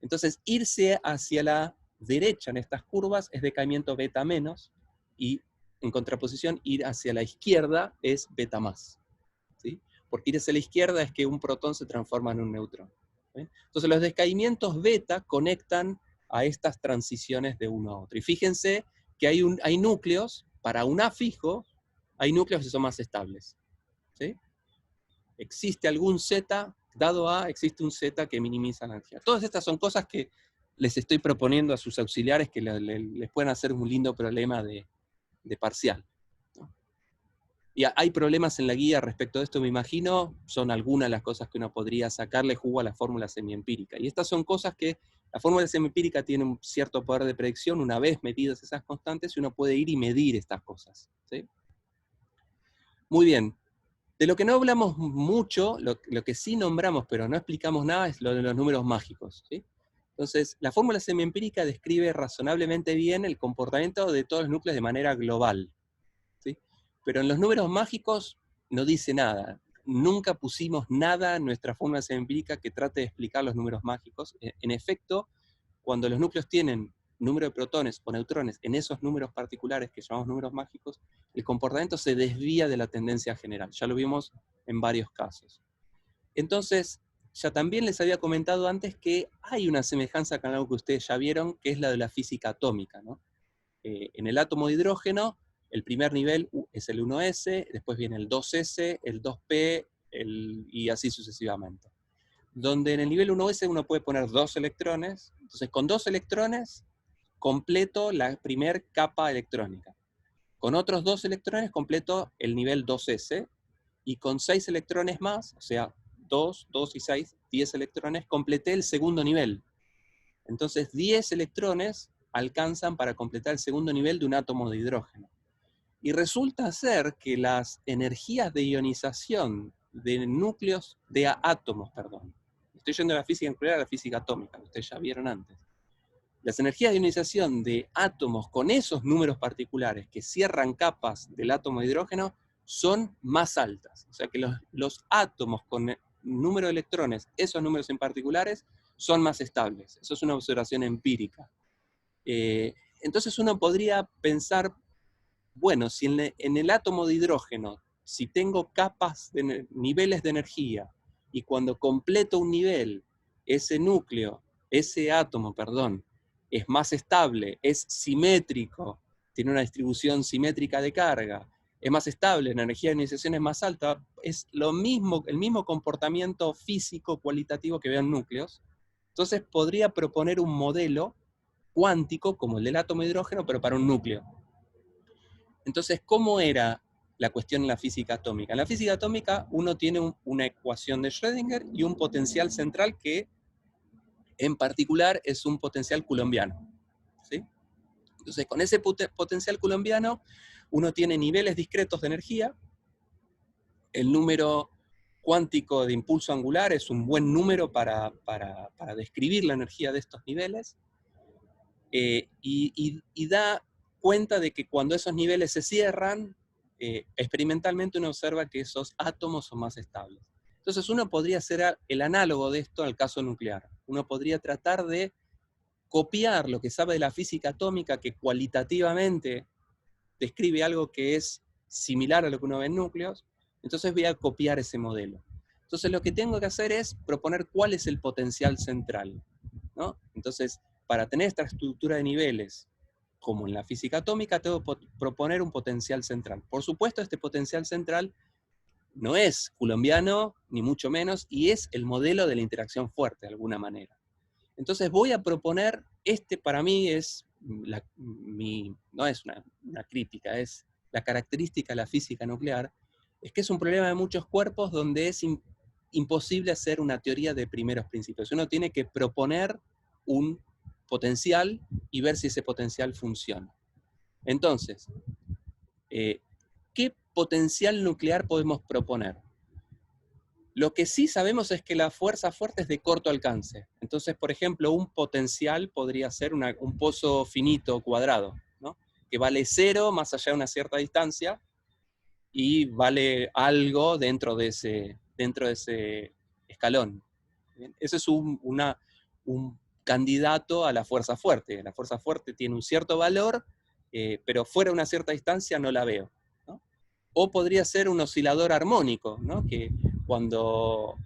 Entonces, irse hacia la derecha en estas curvas es decaimiento beta menos, y en contraposición, ir hacia la izquierda es beta más. ¿Sí? Porque ir hacia la izquierda es que un protón se transforma en un neutrón. ¿Sí? Entonces, los decaimientos beta conectan a estas transiciones de uno a otro. Y fíjense que hay núcleos, para un A fijo, hay núcleos que son más estables. ¿Sí? Existe algún Z, dado A, existe un Z que minimiza la energía. Todas estas son cosas que les estoy proponiendo a sus auxiliares que les pueden hacer un lindo problema de parcial, ¿no? Y hay problemas en la guía respecto de esto, me imagino, son algunas de las cosas que uno podría sacarle jugo a la fórmula semiempírica. Y estas son cosas que la fórmula semiempírica tiene un cierto poder de predicción una vez medidas esas constantes, y uno puede ir y medir estas cosas. ¿Sí? Muy bien. De lo que no hablamos mucho, lo que sí nombramos pero no explicamos nada, es lo de los números mágicos. ¿Sí? Entonces, la fórmula semiempírica describe razonablemente bien el comportamiento de todos los núcleos de manera global. ¿Sí? Pero en los números mágicos no dice nada. Nunca pusimos nada en nuestra fórmula semiempírica que trate de explicar los números mágicos. En efecto, cuando los núcleos tienen número de protones o neutrones en esos números particulares que llamamos números mágicos, el comportamiento se desvía de la tendencia general. Ya lo vimos en varios casos. Entonces, ya también les había comentado antes que hay una semejanza con algo que ustedes ya vieron, que es la de la física atómica, ¿no? En el átomo de hidrógeno, el primer nivel es el 1s, después viene el 2s, el 2p, y así sucesivamente. donde en el nivel 1s uno puede poner 2 electrones. Entonces, con 2 electrones completo la primer capa electrónica. Con otros 2 electrones completo el nivel 2s, y con 6 electrones más, o sea, 2, 2 y 6, 10 electrones, completé el segundo nivel. Entonces, 10 electrones alcanzan para completar el segundo nivel de un átomo de hidrógeno. Y resulta ser que las energías de ionización de núcleos, de átomos, perdón. Estoy yendo de la física nuclear a la física atómica, ustedes ya vieron antes. Las energías de ionización de átomos con esos números particulares que cierran capas del átomo de hidrógeno son más altas. O sea que los átomos con número de electrones, esos números en particulares, son más estables. Eso es una observación empírica. Entonces uno podría pensar, bueno, si en el átomo de hidrógeno, si tengo capas de niveles de energía, y cuando completo un nivel, ese núcleo, ese átomo, perdón, es más estable, es simétrico, tiene una distribución simétrica de carga, es más estable, la energía de ionización es más alta, es lo mismo, el mismo comportamiento físico cualitativo que veo en núcleos. Entonces podría proponer un modelo cuántico como el del átomo de hidrógeno, pero para un núcleo. Entonces, ¿cómo era la cuestión en la física atómica? En la física atómica uno tiene una ecuación de Schrödinger y un potencial central que en particular es un potencial coulombiano, ¿sí? Entonces, con ese potencial coulombiano uno tiene niveles discretos de energía. El número cuántico de impulso angular es un buen número para describir la energía de estos niveles, y da cuenta de que cuando esos niveles se cierran, experimentalmente uno observa que esos átomos son más estables. Entonces uno podría hacer el análogo de esto al caso nuclear. Uno podría tratar de copiar lo que sabe de la física atómica, que cualitativamente describe algo que es similar a lo que uno ve en núcleos. Entonces voy a copiar ese modelo. Entonces lo que tengo que hacer es proponer cuál es el potencial central, ¿no? Entonces, para tener esta estructura de niveles, como en la física atómica, tengo que proponer un potencial central. Por supuesto, este potencial central no es coulombiano, ni mucho menos, y es el modelo de la interacción fuerte, de alguna manera. Entonces voy a proponer, para mí es, no es una crítica, es la característica de la física nuclear, es que es un problema de muchos cuerpos donde es imposible hacer una teoría de primeros principios. Uno tiene que proponer un potencial y ver si ese potencial funciona. Entonces, ¿qué potencial nuclear podemos proponer? Lo que sí sabemos es que la fuerza fuerte es de corto alcance. Entonces, por ejemplo, un potencial podría ser un pozo finito cuadrado, ¿no? Que vale 0 más allá de una cierta distancia y vale algo dentro de ese escalón. ¿Bien? Ese es un candidato a la fuerza fuerte. La fuerza fuerte tiene un cierto valor, pero fuera de una cierta distancia no la veo, ¿no? O podría ser un oscilador armónico, ¿no? Que cuando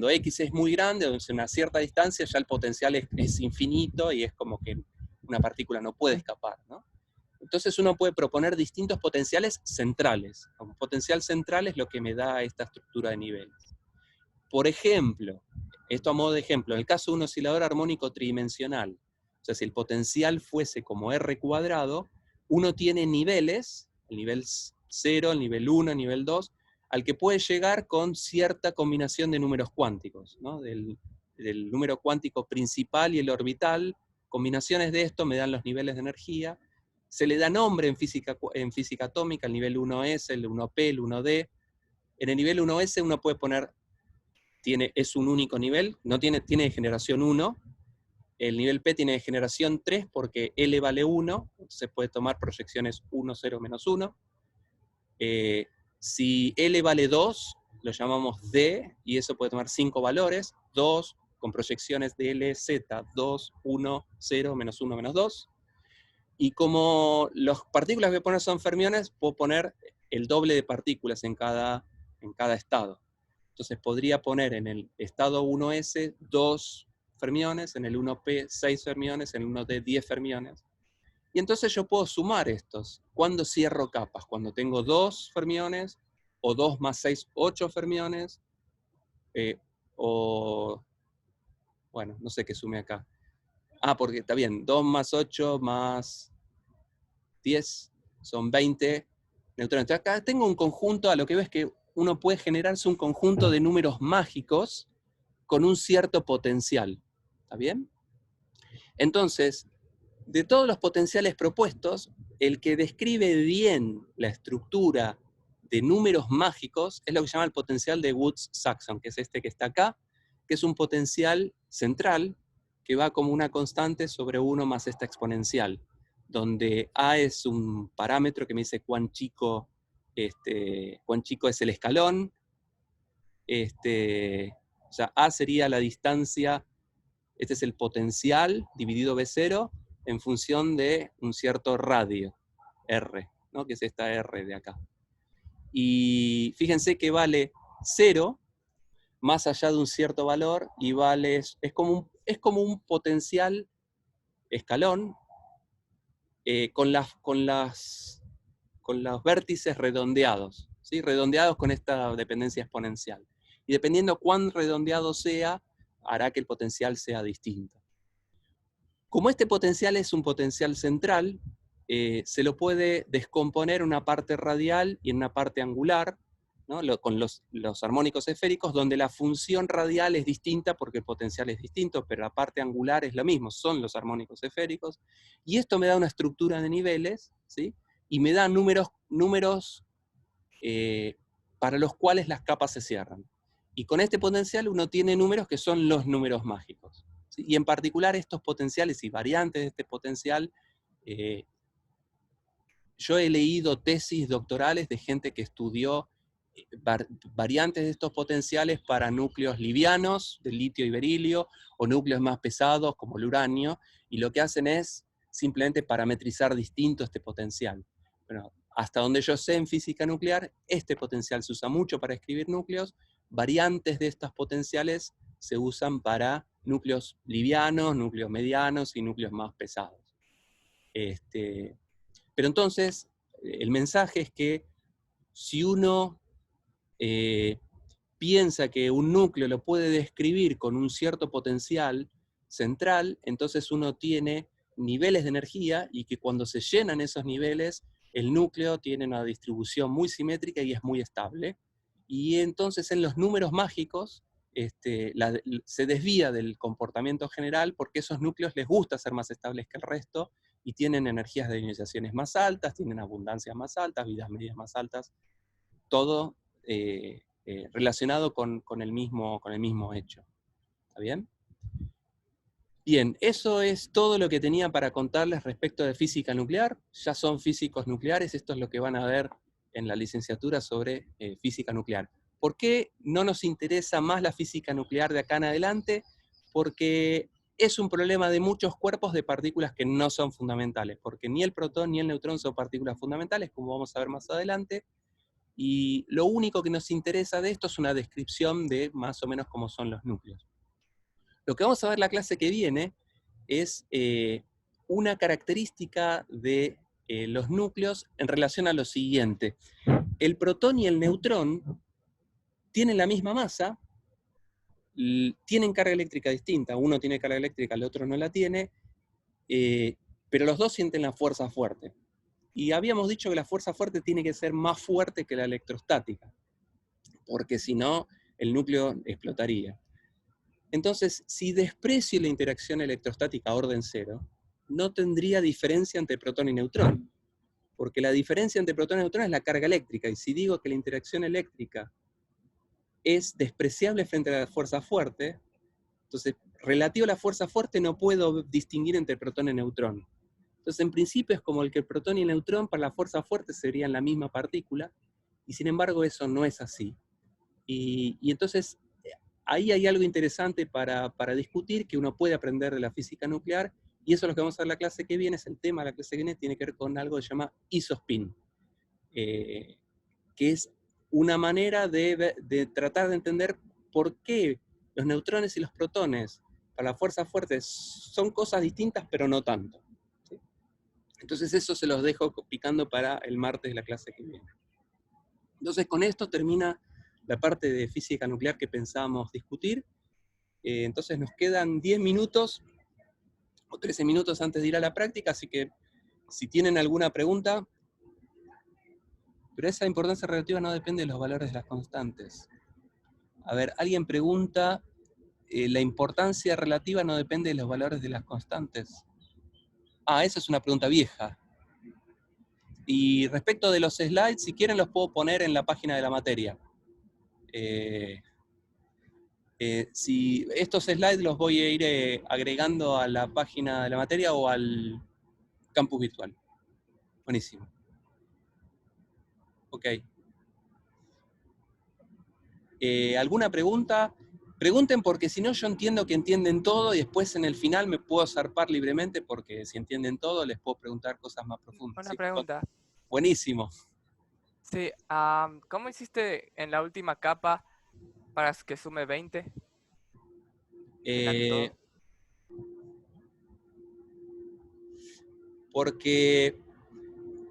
X es muy grande, o sea, una cierta distancia, ya el potencial es infinito y es como que una partícula no puede escapar, ¿no? Entonces uno puede proponer distintos potenciales centrales. Un potencial central es lo que me da esta estructura de niveles. Por ejemplo, esto a modo de ejemplo, en el caso de un oscilador armónico tridimensional, o sea, si el potencial fuese como R cuadrado, uno tiene niveles, el nivel 0, el nivel 1, el nivel 2, al que puede llegar con cierta combinación de números cuánticos, ¿no? Del número cuántico principal y el orbital, combinaciones de esto me dan los niveles de energía. Se le da nombre en física atómica, el nivel 1S, el 1P, el 1D. En el nivel 1S uno puede poner, es un único nivel, tiene de generación 1. El nivel P tiene de generación 3 porque L vale 1, se puede tomar proyecciones 1, 0, menos 1. Si L vale 2, lo llamamos D, y eso puede tomar 5 valores, 2 con proyecciones de L, Z, 2, 1, 0, menos 1, menos 2. Y como las partículas que voy a poner son fermiones, puedo poner el doble de partículas en cada estado. Entonces podría poner en el estado 1S 2 fermiones, en el 1P 6 fermiones, en el 1D 10 fermiones. Y entonces yo puedo sumar estos. ¿Cuándo cierro capas? Cuando tengo 2 fermiones, o 2 más 6, 8 fermiones, o, bueno, no sé qué sume acá. Ah, porque está bien, 2 más 8 más 10 son 20 neutrones. Entonces acá tengo un conjunto, a lo que ves que uno puede generarse un conjunto de números mágicos con un cierto potencial. ¿Está bien? Entonces, de todos los potenciales propuestos, el que describe bien la estructura de números mágicos es lo que se llama el potencial de Woods-Saxon, que es este que está acá, que es un potencial central que va como una constante sobre 1 más esta exponencial, donde A es un parámetro que me dice cuán chico es el escalón, o sea, A sería la distancia, este es el potencial dividido B0 en función de un cierto radio, R, ¿no? Que es esta R de acá. Y fíjense que vale 0 más allá de un cierto valor y vale, es como un potencial escalón con los vértices redondeados, ¿sí? Redondeados con esta dependencia exponencial. Y dependiendo cuán redondeado sea, hará que el potencial sea distinto. Como este potencial es un potencial central, se lo puede descomponer en una parte radial y en una parte angular, ¿no? Con los armónicos esféricos, donde la función radial es distinta porque el potencial es distinto, pero la parte angular es lo mismo, son los armónicos esféricos, y esto me da una estructura de niveles, ¿sí? Y me da números para los cuales las capas se cierran. Y con este potencial uno tiene números que son los números mágicos, ¿sí? Y en particular estos potenciales y variantes de este potencial, yo he leído tesis doctorales de gente que estudió variantes de estos potenciales para núcleos livianos, de litio y berilio, o núcleos más pesados, como el uranio, y lo que hacen es simplemente parametrizar distinto este potencial. Bueno, hasta donde yo sé en física nuclear, este potencial se usa mucho para escribir núcleos, variantes de estos potenciales se usan para núcleos livianos, núcleos medianos y núcleos más pesados. Pero entonces, el mensaje es que si uno piensa que un núcleo lo puede describir con un cierto potencial central, entonces uno tiene niveles de energía y que cuando se llenan esos niveles, el núcleo tiene una distribución muy simétrica y es muy estable. Y entonces en los números mágicos se desvía del comportamiento general porque esos núcleos les gusta ser más estables que el resto y tienen energías de ionizaciones más altas, tienen abundancias más altas, vidas medias más altas, todo relacionado con el mismo hecho. ¿Está bien? Bien, eso es todo lo que tenía para contarles respecto de física nuclear. Ya son físicos nucleares, esto es lo que van a ver en la licenciatura sobre física nuclear. ¿Por qué no nos interesa más la física nuclear de acá en adelante? Porque es un problema de muchos cuerpos de partículas que no son fundamentales, porque ni el protón ni el neutrón son partículas fundamentales, como vamos a ver más adelante, y lo único que nos interesa de esto es una descripción de más o menos cómo son los núcleos. Lo que vamos a ver la clase que viene es una característica de los núcleos en relación a lo siguiente. El protón y el neutrón tienen la misma masa, tienen carga eléctrica distinta, uno tiene carga eléctrica, el otro no la tiene, pero los dos sienten la fuerza fuerte. Y habíamos dicho que la fuerza fuerte tiene que ser más fuerte que la electrostática, porque si no, el núcleo explotaría. Entonces, si desprecio la interacción electrostática a orden cero, no tendría diferencia entre protón y neutrón, porque la diferencia entre protón y neutrón es la carga eléctrica, y si digo que la interacción eléctrica es despreciable frente a la fuerza fuerte, entonces, relativo a la fuerza fuerte no puedo distinguir entre protón y neutrón. Entonces, en principio es como el que el protón y el neutrón para la fuerza fuerte serían la misma partícula, y sin embargo eso no es así. Y entonces, ahí hay algo interesante para discutir, que uno puede aprender de la física nuclear, y eso es lo que vamos a ver la clase que viene, es el tema de la clase que viene, tiene que ver con algo que se llama isospin, que es una manera de tratar de entender por qué los neutrones y los protones para la fuerza fuerte son cosas distintas, pero no tanto. ¿Sí? Entonces eso se los dejo picando para el martes de la clase que viene. Entonces con esto termina la parte de física nuclear que pensábamos discutir, Entonces nos quedan 10 minutos o 13 minutos antes de ir a la práctica, así que si tienen alguna pregunta, pero esa importancia relativa no depende de los valores de las constantes. A ver, alguien pregunta, la importancia relativa no depende de los valores de las constantes. Ah, esa es una pregunta vieja. Y respecto de los slides, si quieren los puedo poner en la página de la materia. Si estos slides los voy a ir agregando a la página de la materia o al campus virtual. Buenísimo. Ok. ¿Alguna pregunta? Pregunten porque si no yo entiendo que entienden todo y después en el final me puedo zarpar libremente porque si entienden todo les puedo preguntar cosas más profundas. Una ¿Sí? pregunta. Buenísimo. Sí, ¿cómo hiciste en la última capa para que sume 20? Final y todo. Porque,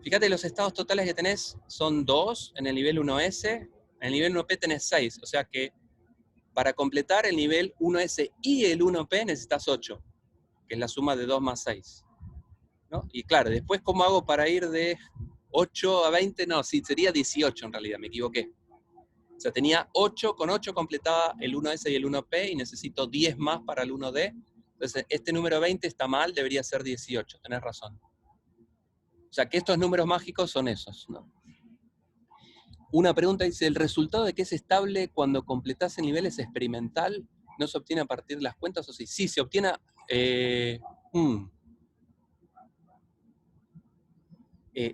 fíjate, los estados totales que tenés son 2 en el nivel 1S, en el nivel 1P tenés 6, o sea que para completar el nivel 1S y el 1P necesitas 8, que es la suma de 2 más 6. ¿No? Y claro, después, ¿cómo hago para ir de 8 a 20? No, sí, sería 18 en realidad, me equivoqué. O sea, tenía 8, con 8 completaba el 1S y el 1P y necesito 10 más para el 1D. Entonces, este número 20 está mal, debería ser 18, tenés razón. O sea, que estos números mágicos son esos, ¿no? Una pregunta dice, ¿el resultado de que es estable cuando completás el nivel es experimental? ¿No se obtiene a partir de las cuentas o sí? Sí, se obtiene...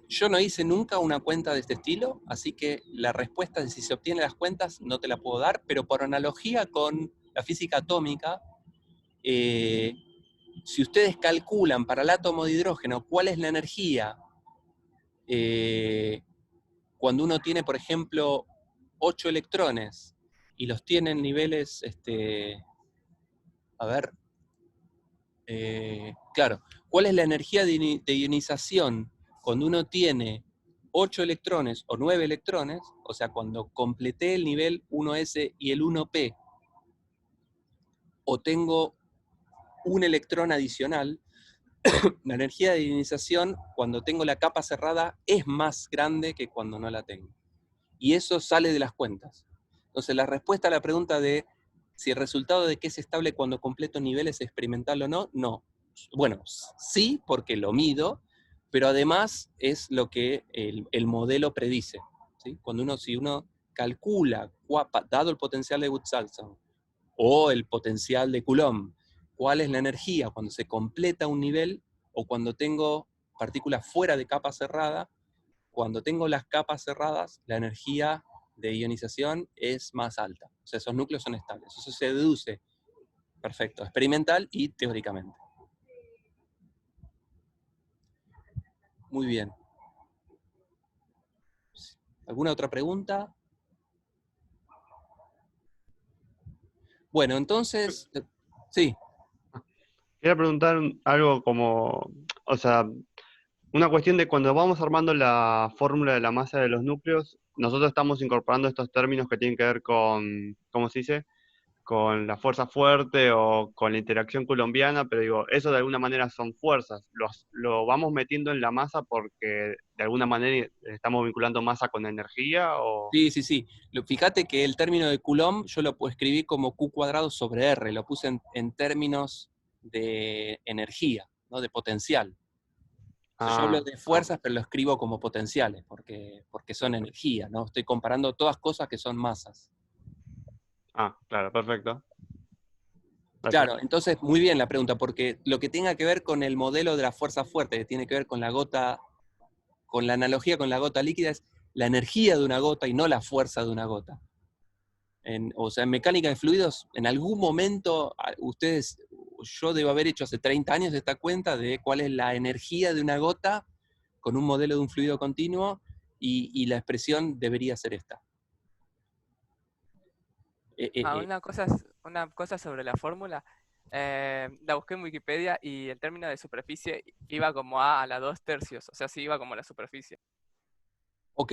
yo no hice nunca una cuenta de este estilo, así que la respuesta de si se obtienen las cuentas no te la puedo dar, pero por analogía con la física atómica, si ustedes calculan para el átomo de hidrógeno cuál es la energía cuando uno tiene, por ejemplo, 8 electrones y los tiene en niveles, claro, ¿cuál es la energía de ionización cuando uno tiene 8 electrones o 9 electrones? O sea, cuando completé el nivel 1S y el 1P, o tengo un electrón adicional, la energía de ionización cuando tengo la capa cerrada es más grande que cuando no la tengo. Y eso sale de las cuentas. Entonces, la respuesta a la pregunta de si el resultado de que es estable cuando completo nivel es experimental o no, no. Bueno, sí, porque lo mido, pero además es lo que el modelo predice. ¿Sí? Si uno calcula, dado el potencial de Woods-Saxon o el potencial de Coulomb, cuál es la energía cuando se completa un nivel o cuando tengo partículas fuera de capa cerrada. Cuando tengo las capas cerradas, la energía de ionización es más alta. O sea, esos núcleos son estables. Eso se deduce, perfecto, experimental y teóricamente. Muy bien. ¿Alguna otra pregunta? Bueno, entonces, sí. Quería preguntar algo como, o sea, una cuestión de cuando vamos armando la fórmula de la masa de los núcleos, nosotros estamos incorporando estos términos que tienen que ver con, ¿cómo se dice? Con la fuerza fuerte o con la interacción colombiana, pero digo, eso de alguna manera son fuerzas. Lo vamos metiendo en la masa porque de alguna manera estamos vinculando masa con energía o... Sí, sí, sí. Fíjate que el término de Coulomb yo lo escribí como Q cuadrado sobre R, lo puse en términos de energía, ¿no? De potencial. O sea, yo hablo de fuerzas, pero lo escribo como potenciales, porque son energía, ¿no? Estoy comparando todas cosas que son masas. Claro, perfecto. Gracias. Claro, entonces, muy bien la pregunta, porque lo que tenga que ver con el modelo de la fuerza fuerte, que tiene que ver con la gota, con la analogía con la gota líquida, es la energía de una gota y no la fuerza de una gota. O sea, en mecánica de fluidos, en algún momento, yo debo haber hecho hace 30 años esta cuenta de cuál es la energía de una gota con un modelo de un fluido continuo, y la expresión debería ser esta. Una cosa sobre la fórmula. La busqué en Wikipedia y el término de superficie iba como a la 2/3, o sea, sí iba como la superficie. Ok.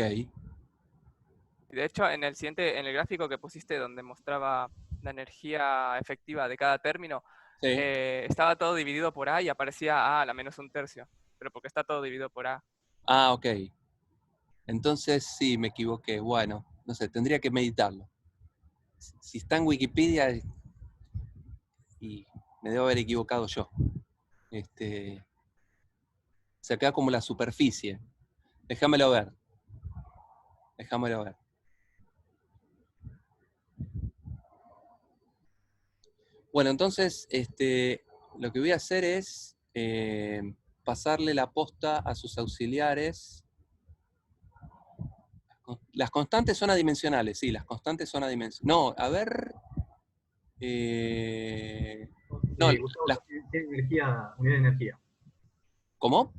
De hecho, en el gráfico que pusiste donde mostraba la energía efectiva de cada término, Sí. estaba todo dividido por A y aparecía A a la menos un tercio, pero porque está todo dividido por A. Ah, ok. Entonces sí, me equivoqué. Bueno, no sé, tendría que meditarlo. Si está en Wikipedia, y me debo haber equivocado yo. Se queda como la superficie. Déjamelo ver. Déjamelo ver. Bueno, entonces, lo que voy a hacer es pasarle la posta a sus auxiliares. Las constantes son adimensionales, sí, las constantes son adimensionales. No, a ver. No, Gustavo, las, tiene energía, unidad de energía. ¿cómo?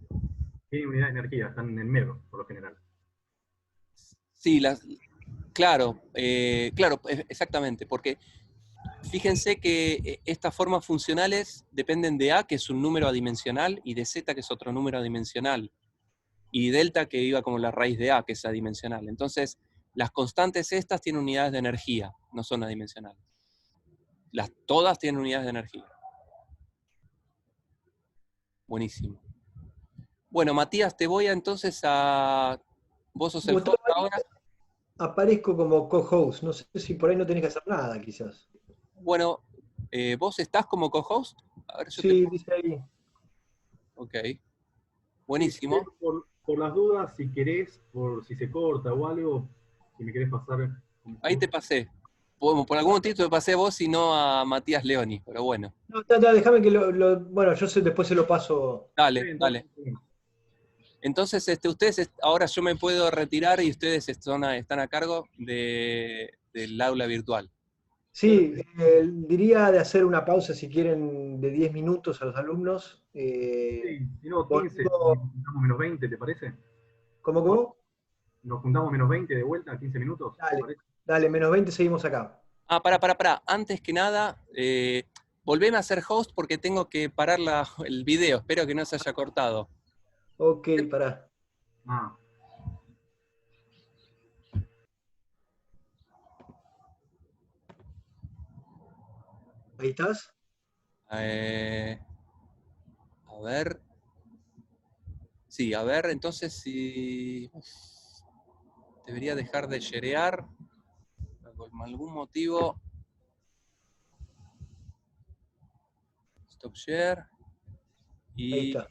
Tiene unidad de energía, están en mega, por lo general. Sí, claro, claro, exactamente, porque fíjense que estas formas funcionales dependen de A, que es un número adimensional, y de Z, que es otro número adimensional, y delta, que iba como la raíz de A, que es adimensional. Entonces, las constantes estas tienen unidades de energía, no son adimensionales. Todas tienen unidades de energía. Buenísimo. Bueno, Matías, te voy entonces a... Vos sos el Gustavo, host ahora. aparezco como co-host. No sé si por ahí no tenés que hacer nada, quizás. Bueno, ¿vos estás como co-host? A ver, yo te... Sí, dice ahí. Ok. Buenísimo. Por las dudas, si querés, por si se corta o algo, si me querés pasar. Ahí te pasé. Por algún motivo te pasé a vos y no a Matías Leoni, pero bueno. No, déjame que bueno, yo después se lo paso. Dale, dale. Entonces, ustedes, ahora yo me puedo retirar y ustedes están a cargo del aula virtual. Sí, diría de hacer una pausa si quieren de 10 minutos a los alumnos. Sí, si no, 15, volviendo- nos juntamos menos 20, ¿te parece? ¿Cómo? Nos juntamos menos 20 de vuelta, 15 minutos, ¿te Dale, parece? dale, menos 20, seguimos acá. Ah, pará. Antes que nada, volveme a ser host porque tengo que parar el video. Espero que no se haya cortado. Ok, pará. Ah, ¿Ahí estás? A ver. Sí, a ver, entonces si... Debería dejar de sharear. Por algún motivo. Stop share. Ahí Y está.